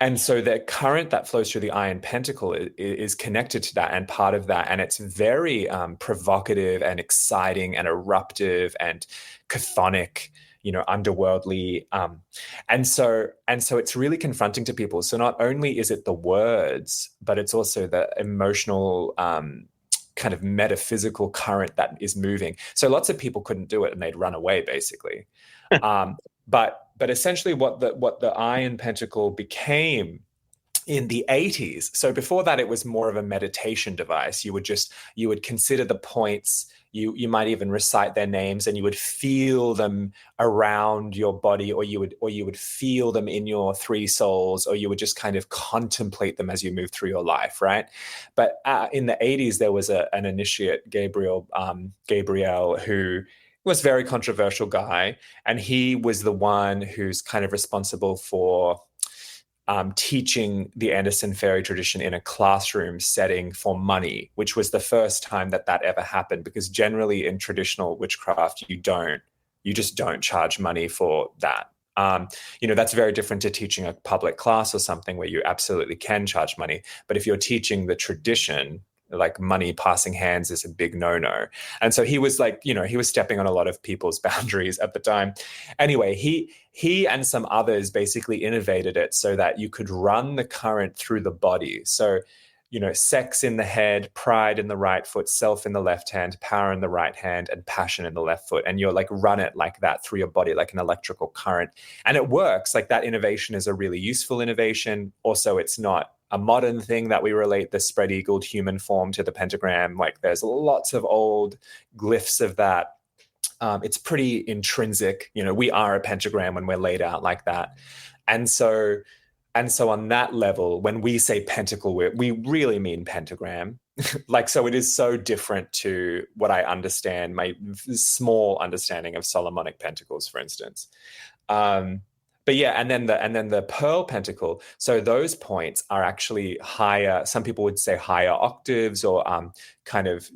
the current that flows through the Iron Pentacle is connected to that and part of that. And it's very provocative and exciting and eruptive and chthonic, underworldly. And so it's really confronting to people. So not only is it the words, but it's also the emotional kind of metaphysical current that is moving. So lots of people couldn't do it and they'd run away, basically. But essentially what the Iron Pentacle became in the 80s. So before that, it was more of a meditation device. You would consider the points. You might even recite their names, and you would feel them around your body, or you would feel them in your 3 souls, or you would just kind of contemplate them as you move through your life, right? But in the 80s, there was an initiate, Gabriel, who was a very controversial guy, and he was the one who's kind of responsible for teaching the Anderson Fairy tradition in a classroom setting for money, which was the first time that ever happened, because generally in traditional witchcraft, you just don't charge money for that. That's very different to teaching a public class or something where you absolutely can charge money. But if you're teaching the tradition, like money passing hands is a big no-no. And so he was he was stepping on a lot of people's boundaries at the time. Anyway, he and some others basically innovated it so that you could run the current through the body. So, sex in the head, pride in the right foot, self in the left hand, power in the right hand, and passion in the left foot. And you're run it like that through your body, like an electrical current. And it works. Like, that innovation is a really useful innovation. Also, it's not a modern thing that we relate the spread-eagled human form to the pentagram. Like, there's lots of old glyphs of that. It's pretty intrinsic. We are a pentagram when we're laid out like that. And so on that level, when we say pentacle, we really mean pentagram. So it is so different to what I understand, my small understanding of Solomonic pentacles, for instance. But yeah, and then the pearl pentacle. So those points are actually higher. Some people would say higher octaves, or kind of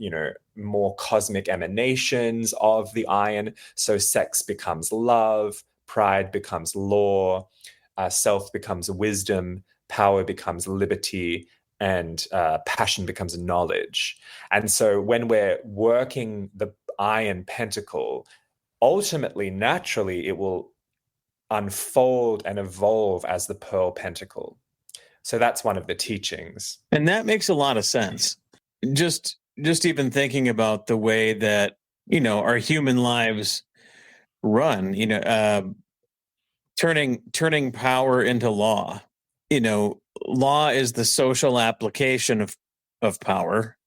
more cosmic emanations of the iron. So sex becomes love, pride becomes law, self becomes wisdom, power becomes liberty, and passion becomes knowledge. And so when we're working the iron pentacle, ultimately, naturally, it will unfold and evolve as the pearl pentacle. So that's one of the teachings. And that makes a lot of sense. Just even thinking about the way that, our human lives run, turning power into law. Law is the social application of power.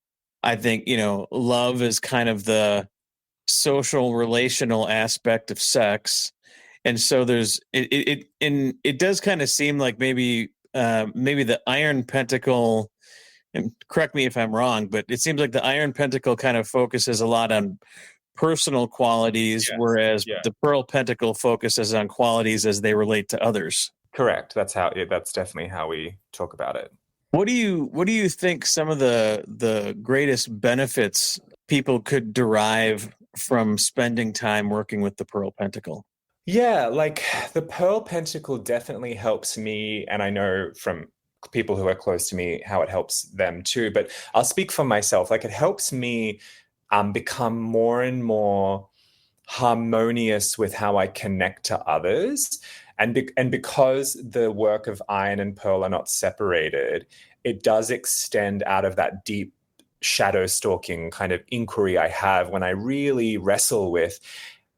I think, love is kind of the social relational aspect of sex. And so there's it does kind of seem like maybe the Iron Pentacle, and correct me if I'm wrong, but it seems like the Iron Pentacle kind of focuses a lot on personal qualities, whereas the Pearl Pentacle focuses on qualities as they relate to others. Correct. That's definitely how we talk about it. What do you think some of the greatest benefits people could derive from spending time working with the Pearl Pentacle? Yeah, like the Pearl Pentacle definitely helps me, and I know from people who are close to me how it helps them too, but I'll speak for myself. Like, it helps me become more and more harmonious with how I connect to others. And because the work of iron and pearl are not separated, it does extend out of that deep shadow stalking kind of inquiry I have when I really wrestle with,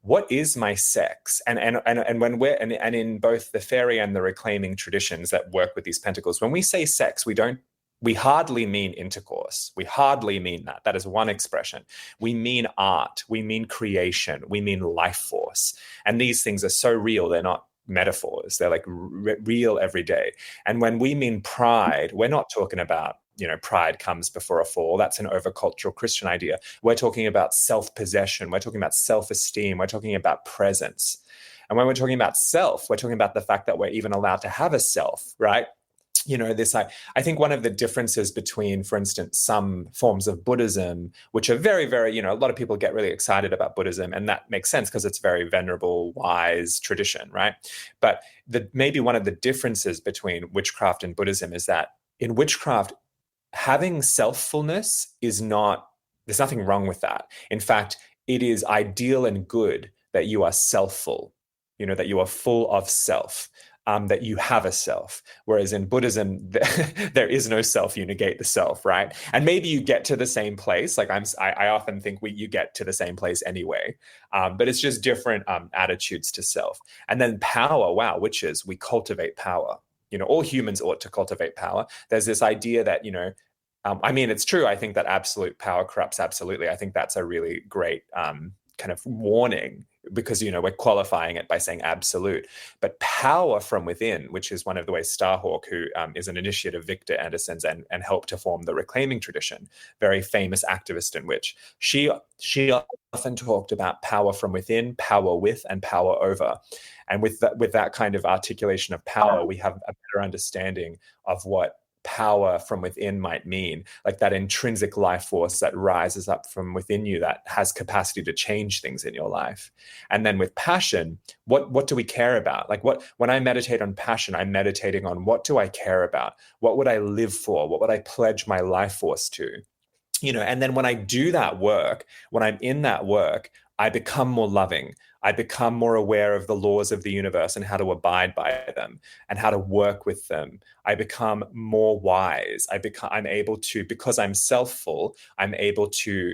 what is my sex? And when we're and in both the fairy and the reclaiming traditions that work with these pentacles, when we say sex, we hardly mean intercourse. We hardly mean that. That is one expression. We mean art. We mean creation. We mean life force. And these things are so real. They're not metaphors. They're like real every day. And when we mean pride, we're not talking about pride comes before a fall. That's an overcultural Christian idea. We're talking about self-possession. We're talking about self-esteem. We're talking about presence. And when we're talking about self, we're talking about the fact that we're even allowed to have a self, right? I think one of the differences between, for instance, some forms of Buddhism, which are very, very, a lot of people get really excited about Buddhism, and that makes sense because it's very venerable, wise tradition, right? But maybe one of the differences between witchcraft and Buddhism is that in witchcraft, having selffulness is not, there's nothing wrong with that. In fact, it is ideal and good that you are selfful, that you are full of self. That you have a self. Whereas in Buddhism, there is no self. You negate the self, right? And maybe you get to the same place. Like I often think you get to the same place anyway. But it's just different attitudes to self. And then power. Wow, witches, we cultivate power. All humans ought to cultivate power. There's this idea that it's true. I think that absolute power corrupts absolutely. I think that's a really great kind of warning, because we're qualifying it by saying absolute. But power from within, which is one of the ways Starhawk, who is an initiate of Victor Anderson's and helped to form the reclaiming tradition, very famous activist in which she often talked about power from within, power with, and power over. And with that kind of articulation of power, we have a better understanding of what power from within might mean, like that intrinsic life force that rises up from within you that has capacity to change things in your life. And then with passion, what do we care about? Like when I meditate on passion, I'm meditating on, what do I care about? What would I live for? What would I pledge my life force to? And then when I do that work, when I'm in that work, I become more loving. I become more aware of the laws of the universe and how to abide by them and how to work with them. I become more wise. I'm able to, because I'm selfful, I'm able to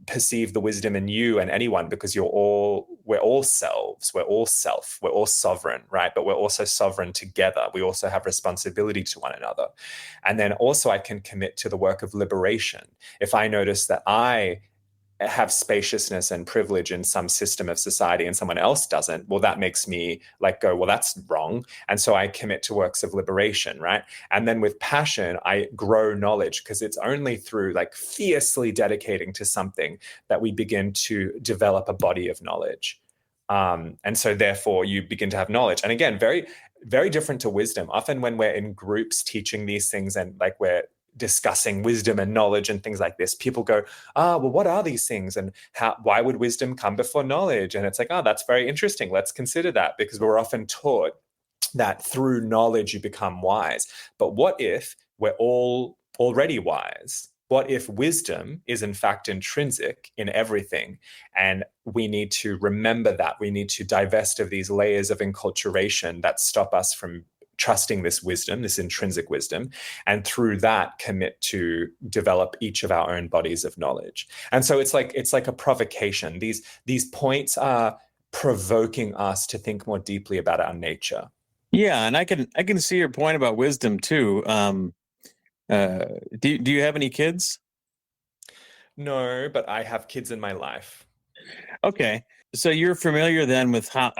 perceive the wisdom in you and anyone, because we're all selves, we're all self, we're all sovereign, right? But we're also sovereign together. We also have responsibility to one another. And then also I can commit to the work of liberation. If I notice that I have spaciousness and privilege in some system of society and someone else doesn't, well, that makes me go, well, that's wrong. And so I commit to works of liberation, right? And then with passion, I grow knowledge, because it's only through fiercely dedicating to something that we begin to develop a body of knowledge. And so therefore you begin to have knowledge. And again, very, very different to wisdom. Often when we're in groups teaching these things and we're discussing wisdom and knowledge and things like this, people go, well, what are these things? And why would wisdom come before knowledge? And it's that's very interesting. Let's consider that, because we're often taught that through knowledge you become wise. But what if we're all already wise? What if wisdom is in fact intrinsic in everything? And we need to remember that. We need to divest of these layers of enculturation that stop us from trusting this wisdom, this intrinsic wisdom, and through that commit to develop each of our own bodies of knowledge. And so it's like a provocation. These points are provoking us to think more deeply about our nature. Yeah, and I can see your point about wisdom too. Do you have any kids? No, but I have kids in my life. Okay, so you're familiar then with how,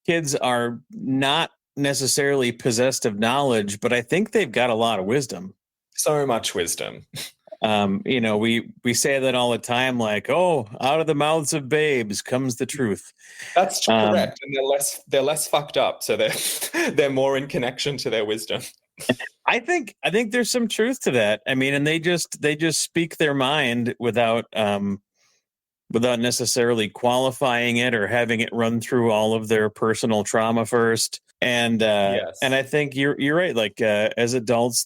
kids are not necessarily possessed of knowledge, but I think they've got a lot of wisdom. So much wisdom. We say that all the time, oh, out of the mouths of babes comes the truth. That's correct. And they're less fucked up, so they're more in connection to their wisdom. I think there's some truth to that. And they just speak their mind without necessarily qualifying it or having it run through all of their personal trauma first. And yes. And I think you're right. As adults,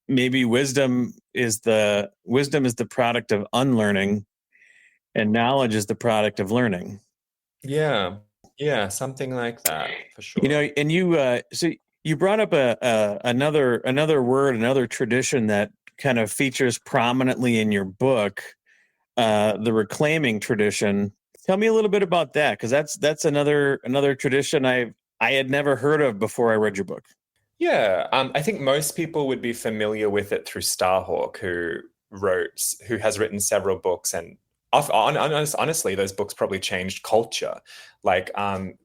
maybe wisdom is the product of unlearning, and knowledge is the product of learning. Yeah, something like that for sure. And so you brought up another word, another tradition that kind of features prominently in your book, the reclaiming tradition. Tell me a little bit about that, because that's another tradition I had never heard of before I read your book. Yeah, I think most people would be familiar with it through Starhawk, who has written several books, and honestly, those books probably changed culture. In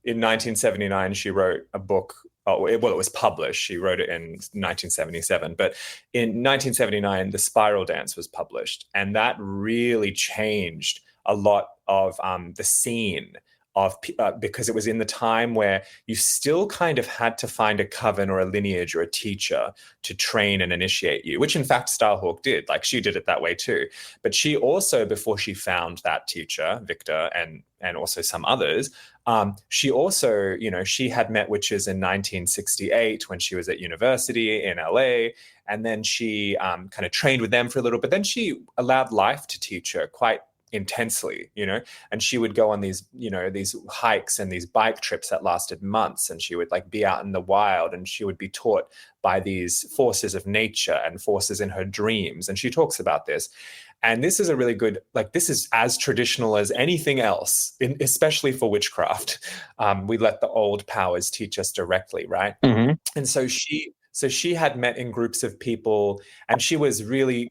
1979, she wrote a book it was published. She wrote it in 1977, but in 1979, The Spiral Dance was published, and that really changed a lot of the scene of because it was in the time where you still kind of had to find a coven or a lineage or a teacher to train and initiate you, which in fact Starhawk did. Like, she did it that way too. But she also, before she found that teacher, Victor, and also some others, she also, she had met witches in 1968 when she was at university in LA. And then she kind of trained with them for a little, but then she allowed life to teach her quite intensely, and she would go on these, these hikes and these bike trips that lasted months, and she would like be out in the wild, and she would be taught by these forces of nature and forces in her dreams. And she talks about this. And this is a really good, like, this is as traditional as anything else, especially for witchcraft. We let the old powers teach us directly, right? Mm-hmm. And so she had met in groups of people, and she was really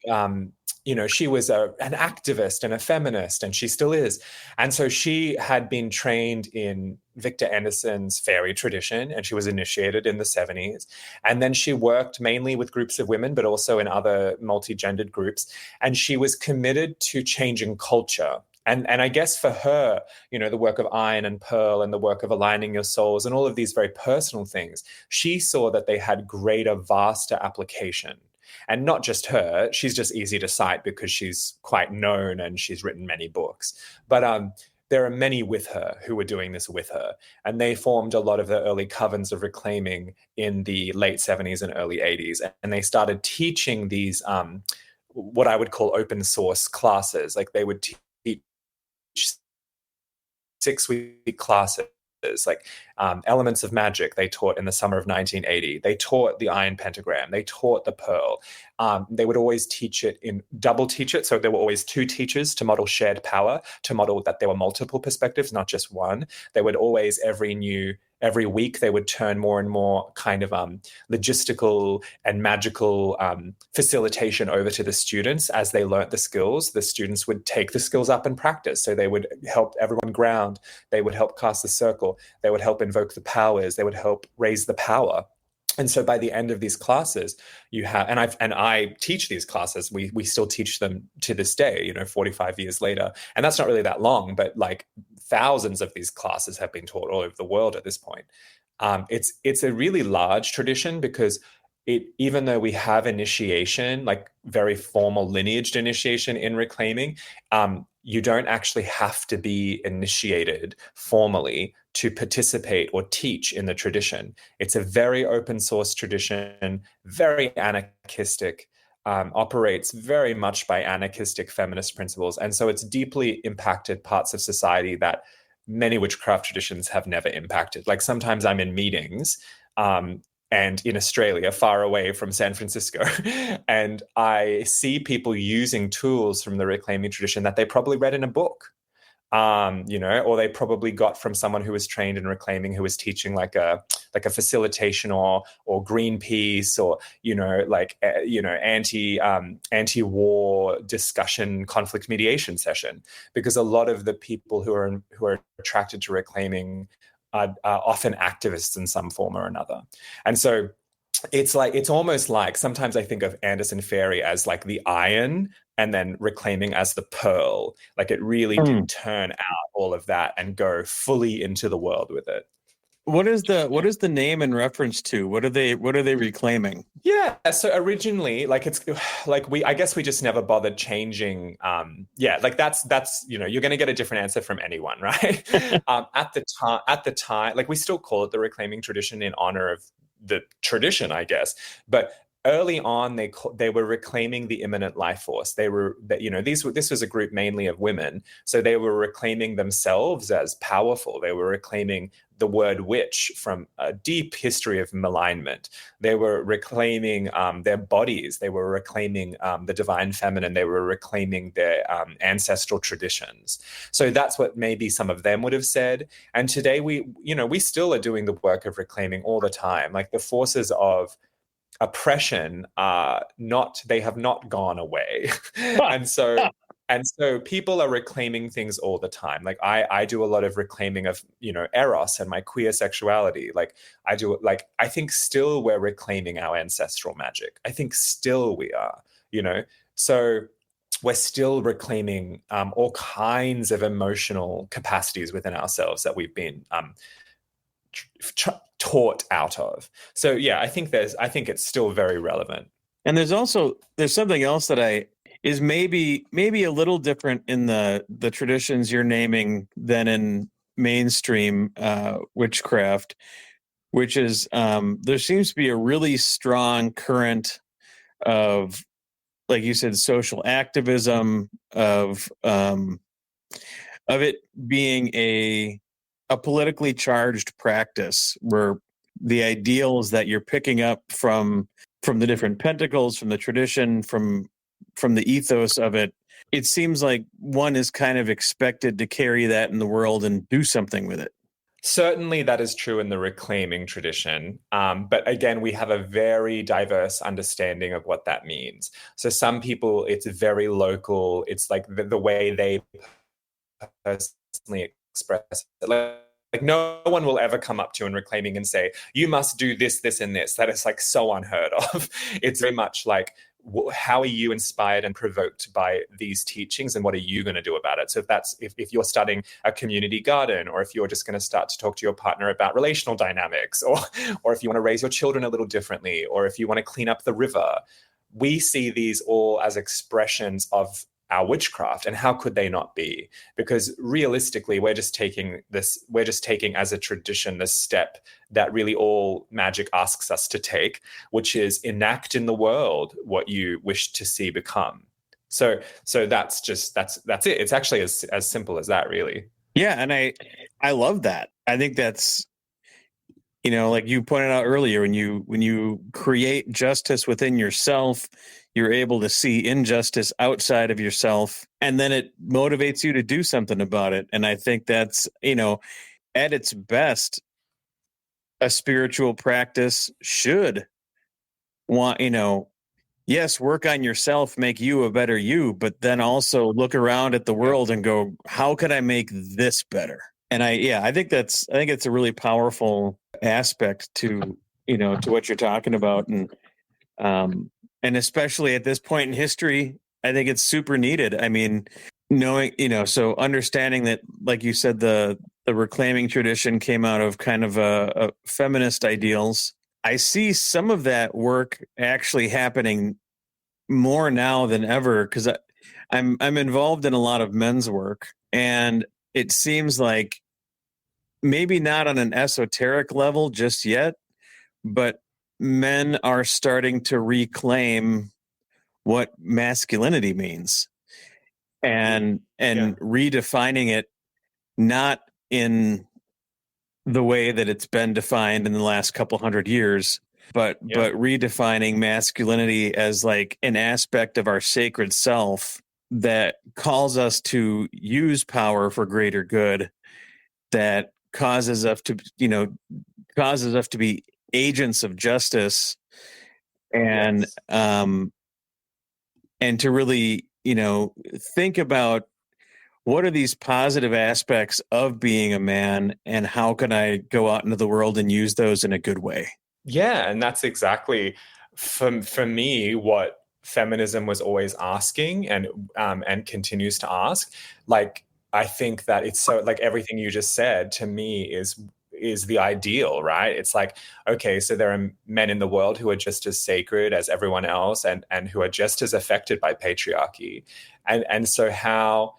she was an activist and a feminist, and she still is. And so she had been trained in Victor Anderson's fairy tradition, and she was initiated in the 70s. And then she worked mainly with groups of women, but also in other multi-gendered groups. And she was committed to changing culture. And I guess for her, the work of Iron and Pearl and the work of aligning your souls and all of these very personal things, she saw that they had greater, vaster application. And not just her, she's just easy to cite because she's quite known and she's written many books. But there are many with her who were doing this with her. And they formed a lot of the early covens of reclaiming in the late 70s and early 80s. And they started teaching these, what I would call open source classes. Like, they would teach 6-week classes, like Elements of Magic they taught in the summer of 1980. They taught the Iron Pentagram. They taught the Pearl. They would always teach it double teach it. So there were always two teachers to model shared power, to model that there were multiple perspectives, not just one. They would always, every week, they would turn more and more kind of logistical and magical facilitation over to the students as they learnt the skills. The students would take the skills up and practice. So they would help everyone ground. They would help cast the circle. They would help invoke the powers. They would help raise the power. And so by the end of these classes, you have, and I teach these classes. We still teach them to this day, 45 years later. And that's not really that long, but like thousands of these classes have been taught all over the world at this point. It's a really large tradition because even though we have initiation, like very formal lineaged initiation in reclaiming, you don't actually have to be initiated formally to participate or teach in the tradition. It's a very open source tradition, very anarchistic, operates very much by anarchistic feminist principles. And so it's deeply impacted parts of society that many witchcraft traditions have never impacted. Like, sometimes I'm in meetings, and in Australia, far away from San Francisco, and I see people using tools from the reclaiming tradition that they probably read in a book, or they probably got from someone who was trained in reclaiming, who was teaching like a facilitation or Greenpeace or anti-war discussion, conflict mediation session, because a lot of the people who are attracted to reclaiming are often activists in some form or another. And so it's almost like, sometimes I think of Anderson Fairy as like the iron, and then reclaiming as the pearl. Like, it really did turn out all of that and go fully into the world with it. What is the name in reference to? What are they reclaiming? Yeah, so originally, like, it's like I guess we just never bothered changing. Like that's you're going to get a different answer from anyone, right? At the time, like, we still call it the reclaiming tradition in honor of the tradition, I guess. But early on, they were reclaiming the immanent life force. This was a group mainly of women, so they were reclaiming themselves as powerful. They were reclaiming the word witch from a deep history of malignment. They were reclaiming their bodies. They were reclaiming the divine feminine. They were reclaiming their ancestral traditions. So that's what maybe some of them would have said. And today we still are doing the work of reclaiming all the time. Like, the forces of oppression they have not gone away. And so And so people are reclaiming things all the time. Like I do a lot of reclaiming of, eros and my queer sexuality. Like I think still we're reclaiming our ancestral magic. I think still we are, So we're still reclaiming all kinds of emotional capacities within ourselves that we've been taught out of. So yeah, I think it's still very relevant. And there's something else that is maybe a little different in the traditions you're naming than in mainstream witchcraft, which is there seems to be a really strong current of, like you said, social activism, of it being a politically charged practice where the ideals that you're picking up from the different pentacles, from the tradition, from the ethos of it, it seems like one is kind of expected to carry that in the world and do something with it. Certainly, that is true in the reclaiming tradition. But again, we have a very diverse understanding of what that means. So some people, it's very local. It's like the way they personally express it. Like no one will ever come up to you in reclaiming and say, you must do this, this, and this. That is like so unheard of. It's very much like, how are you inspired and provoked by these teachings, and what are you going to do about it? So if you're starting a community garden, or if you're just going to start to talk to your partner about relational dynamics, or if you want to raise your children a little differently, or if you want to clean up the river, we see these all as expressions of our witchcraft. And how could they not be? Because realistically, we're just taking as a tradition this step that really all magic asks us to take, which is enact in the world what you wish to see become. So that's it. It's actually as simple as that, really. Yeah, and I love that. I think that's, like you pointed out earlier, when you create justice within yourself, you're able to see injustice outside of yourself, and then it motivates you to do something about it. And I think that's, at its best, a spiritual practice should want, yes, work on yourself, make you a better you, but then also look around at the world and go, how can I make this better? And I think it's a really powerful aspect to, to what you're talking about. And especially at this point in history, I think it's super needed. I mean, knowing, so understanding that, like you said, the reclaiming tradition came out of kind of a feminist ideals. I see some of that work actually happening more now than ever, because I'm involved in a lot of men's work, and it seems like maybe not on an esoteric level just yet, but men are starting to reclaim what masculinity means, and redefining it, not in the way that it's been defined in the last couple hundred years, but redefining masculinity as like an aspect of our sacred self that calls us to use power for greater good, that causes us to be agents of justice, and and to really, think about what are these positive aspects of being a man, and how can I go out into the world and use those in a good way? Yeah, and that's exactly for me what feminism was always asking, and continues to ask. Like, I think that it's so, like, everything you just said to me is the ideal, right? It's like, okay, so there are men in the world who are just as sacred as everyone else, and who are just as affected by patriarchy. And so how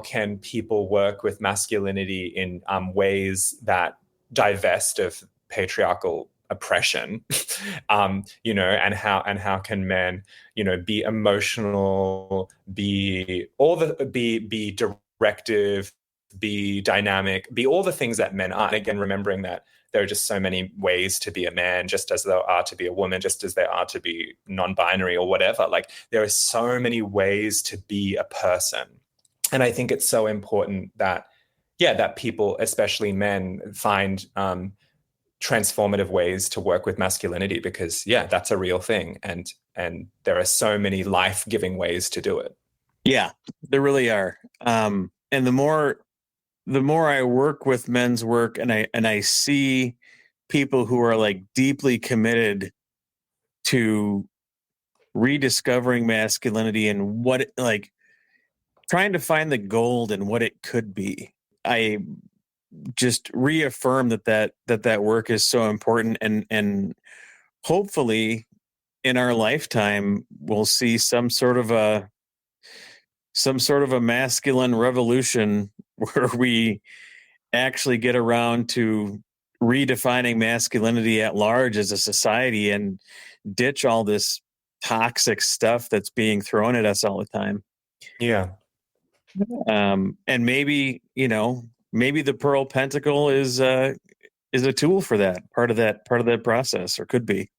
can people work with masculinity in ways that divest of patriarchal oppression, and how can men, be emotional, be directive, be dynamic, be all the things that men are. And again, remembering that there are just so many ways to be a man, just as there are to be a woman, just as there are to be non-binary or whatever. Like, there are so many ways to be a person. And I think it's so important that people, especially men, find transformative ways to work with masculinity, because that's a real thing, and there are so many life-giving ways to do it. Yeah, there really are. And the more I work with men's work, and I see people who are like deeply committed to rediscovering masculinity and what like trying to find the gold and what it could be. I just reaffirm that work is so important, and hopefully in our lifetime we'll see some sort of a masculine revolution where we actually get around to redefining masculinity at large as a society and ditch all this toxic stuff that's being thrown at us all the time. Yeah. And maybe, maybe the Pearl Pentacle is a tool for part of that process, or could be.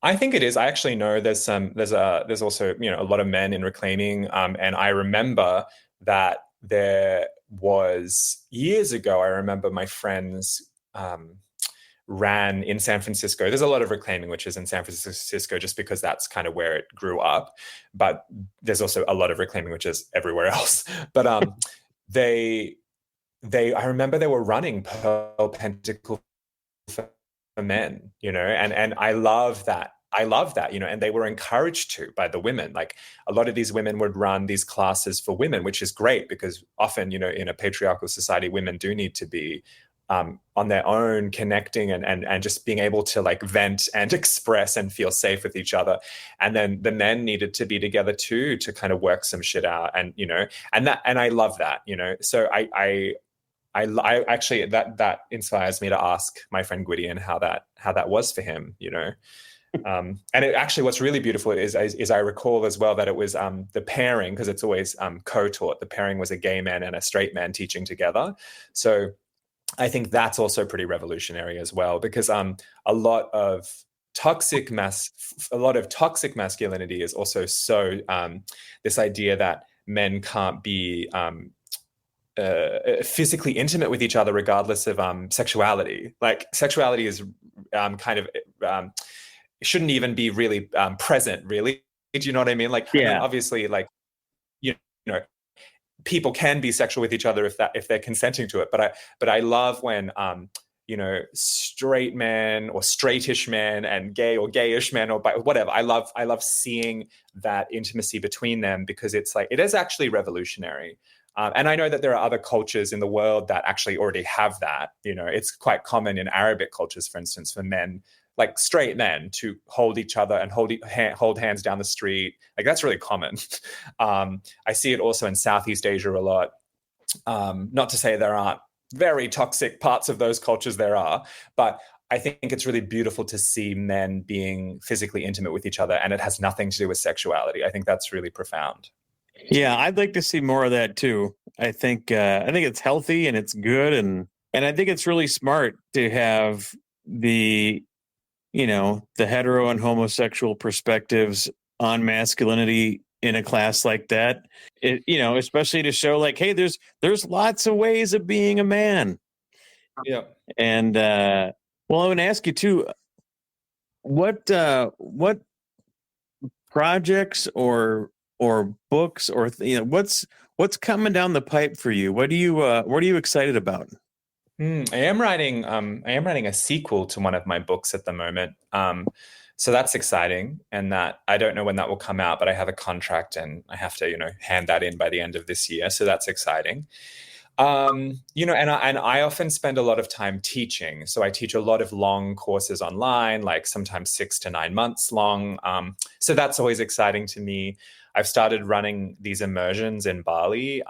I think it is. I actually know there's also, a lot of men in reclaiming. And I remember that there was years ago, I remember my friends ran in San Francisco. There's a lot of reclaiming, which is in San Francisco, just because that's kind of where it grew up. But there's also a lot of reclaiming, which is everywhere else. But they, I remember they were running Pearl Pentacle for men, and I love that. And they were encouraged to by the women. Like a lot of these women would run these classes for women, which is great because often, in a patriarchal society, women do need to be on their own, connecting and just being able to like vent and express and feel safe with each other. And then the men needed to be together too, to kind of work some shit out. And, and I love that, so I actually that inspires me to ask my friend Gwydion how that was for him, and it actually, what's really beautiful is I recall as well that it was the pairing, because it's always co-taught. The pairing was a gay man and a straight man teaching together. So I think that's also pretty revolutionary as well, because a lot of toxic masculinity is also so this idea that men can't be physically intimate with each other regardless of sexuality. Like sexuality is kind of shouldn't even be really present, really. Do you know what I mean? Like, Yeah. I mean, obviously, like, you know, people can be sexual with each other if they're consenting to it. But I love when straight men or straightish men and gay or gayish men or whatever. I love seeing that intimacy between them, because it's like, it is actually revolutionary. And I know that there are other cultures in the world that actually already have that. It's quite common in Arabic cultures, for instance, for men, like straight men, to hold each other and hold hands down the street. Like that's really common. I see it also in Southeast Asia a lot. Not to say there aren't very toxic parts of those cultures, there are, but I think it's really beautiful to see men being physically intimate with each other, and it has nothing to do with sexuality. I think that's really profound. Yeah, I'd like to see more of that too. I think it's healthy and it's good, and I think it's really smart to have the the hetero and homosexual perspectives on masculinity in a class like that. Especially to show like, hey, there's lots of ways of being a man. Yeah. And well, I would ask you too, what projects or books or what's coming down the pipe for you? What are you excited about? I am writing a sequel to one of my books at the moment. So that's exciting, and that I don't know when that will come out, but I have a contract and I have to, hand that in by the end of this year. So that's exciting. And I often spend a lot of time teaching. So I teach a lot of long courses online, like sometimes 6 to 9 months long. So that's always exciting to me. I've started running these immersions in Bali,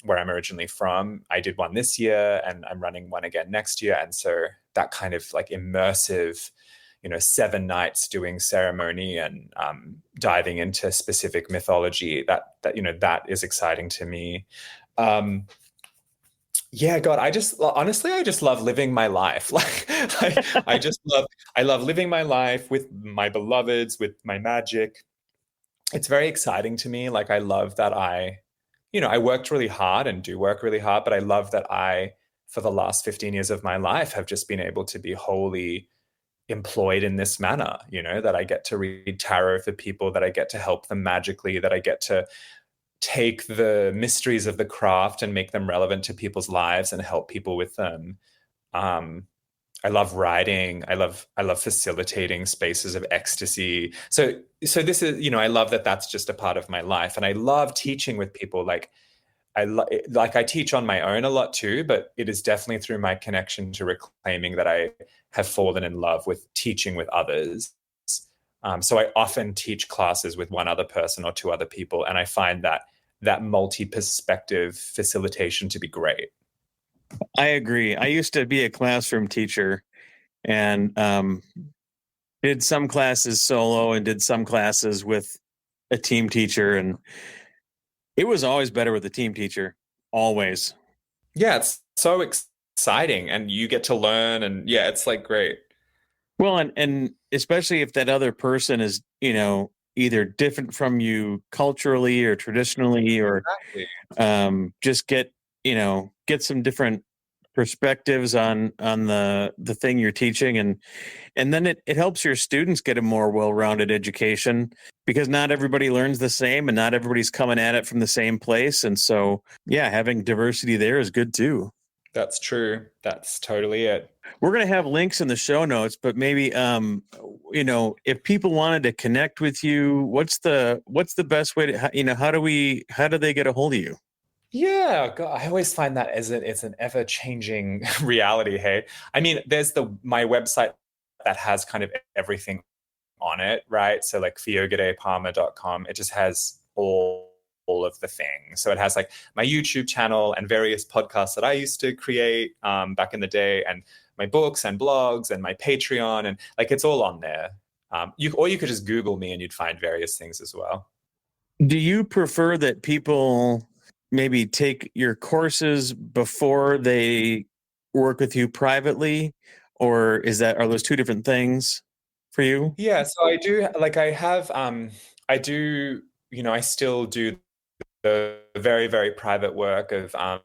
where I'm originally from. I did one this year and I'm running one again next year. And so that kind of like immersive, 7 nights doing ceremony and diving into specific mythology, that is exciting to me. Yeah, God, I just love living my life. Like, I love living my life with my beloveds, with my magic. It's very exciting to me. Like, I love that I worked really hard and do work really hard, but I love that for the last 15 years of my life, have just been able to be wholly employed in this manner, that I get to read tarot for people, that I get to help them magically, that I get to take the mysteries of the craft and make them relevant to people's lives and help people with them. I love writing. I love facilitating spaces of ecstasy. So this is, I love that that's just a part of my life, and I love teaching with people. Like I teach on my own a lot too, but it is definitely through my connection to reclaiming that I have fallen in love with teaching with others. So I often teach classes with one other person or two other people, and I find that multi-perspective facilitation to be great. I agree. I used to be a classroom teacher, and did some classes solo and did some classes with a team teacher, and it was always better with a team teacher. Always. Yeah, it's so exciting, and you get to learn, and yeah, it's like great. Well, and especially if that other person is, either different from you culturally or traditionally, or Exactly. just get some different perspectives on the thing you're teaching, and then it helps your students get a more well-rounded education, because not everybody learns the same and not everybody's coming at it from the same place. And so, yeah, having diversity there is good too. That's true. That's totally it. We're going to have links in the show notes, but maybe if people wanted to connect with you, what's the best way to, how do they get a hold of you? Yeah, God, I always find that it's an ever-changing reality. Hey, I mean, there's my website that has kind of everything on it, right? So like theogedeparma.com, it just has all of the things. So it has like my YouTube channel and various podcasts that I used to create back in the day, and my books and blogs and my Patreon, and like it's all on there. Or you could just Google me and you'd find various things as well. Do you prefer that people maybe take your courses before they work with you privately, or are those two different things for you? Yeah, so I do like I do, I still do the very, very private work of I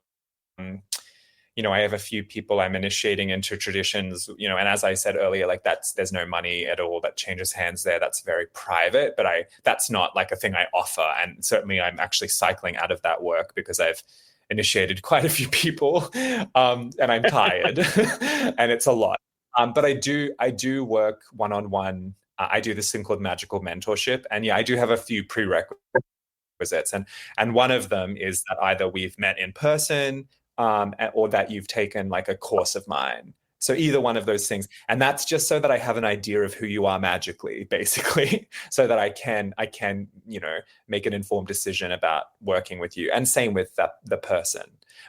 have a few people I'm initiating into traditions, and as I said earlier, like there's no money at all that changes hands there. That's very private, but that's not like a thing I offer. And certainly I'm actually cycling out of that work because I've initiated quite a few people, and I'm tired and it's a lot. But I do work one-on-one. I do this thing called magical mentorship. And yeah, I do have a few prerequisites. And one of them is that either we've met in person, or that you've taken like a course of mine. So either one of those things. And that's just so that I have an idea of who you are magically, basically, so that I can, make an informed decision about working with you. And same with the person.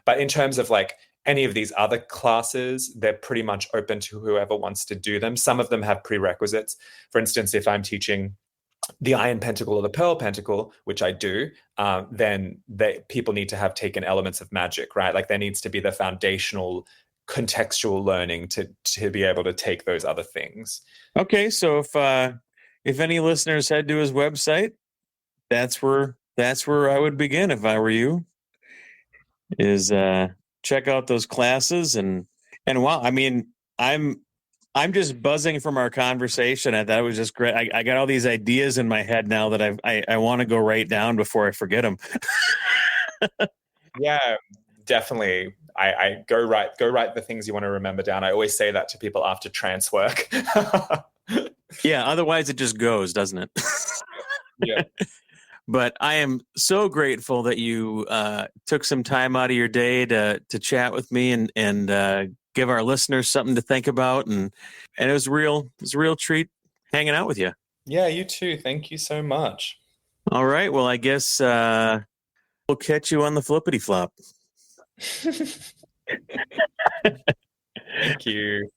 But in terms of like any of these other classes, they're pretty much open to whoever wants to do them. Some of them have prerequisites. For instance, if I'm teaching the Iron Pentacle or the Pearl Pentacle, which I do, then people need to have taken elements of magic, right? Like there needs to be the foundational contextual learning to be able to take those other things. Okay, so if any listeners head to his website, that's where I would begin if I were you. Is check out those classes, and wow, I mean, I'm just buzzing from our conversation. I thought it was just great. I got all these ideas in my head now that I want to go write down before I forget them. Yeah, definitely. I go write the things you want to remember down. I always say that to people after trance work. Yeah, otherwise it just goes, doesn't it? Yeah. But I am so grateful that you took some time out of your day to chat with me and give our listeners something to think about, and it was a real treat hanging out with you. Yeah, you too. Thank you so much. All right, well, I guess we'll catch you on the flippity flop. Thank you.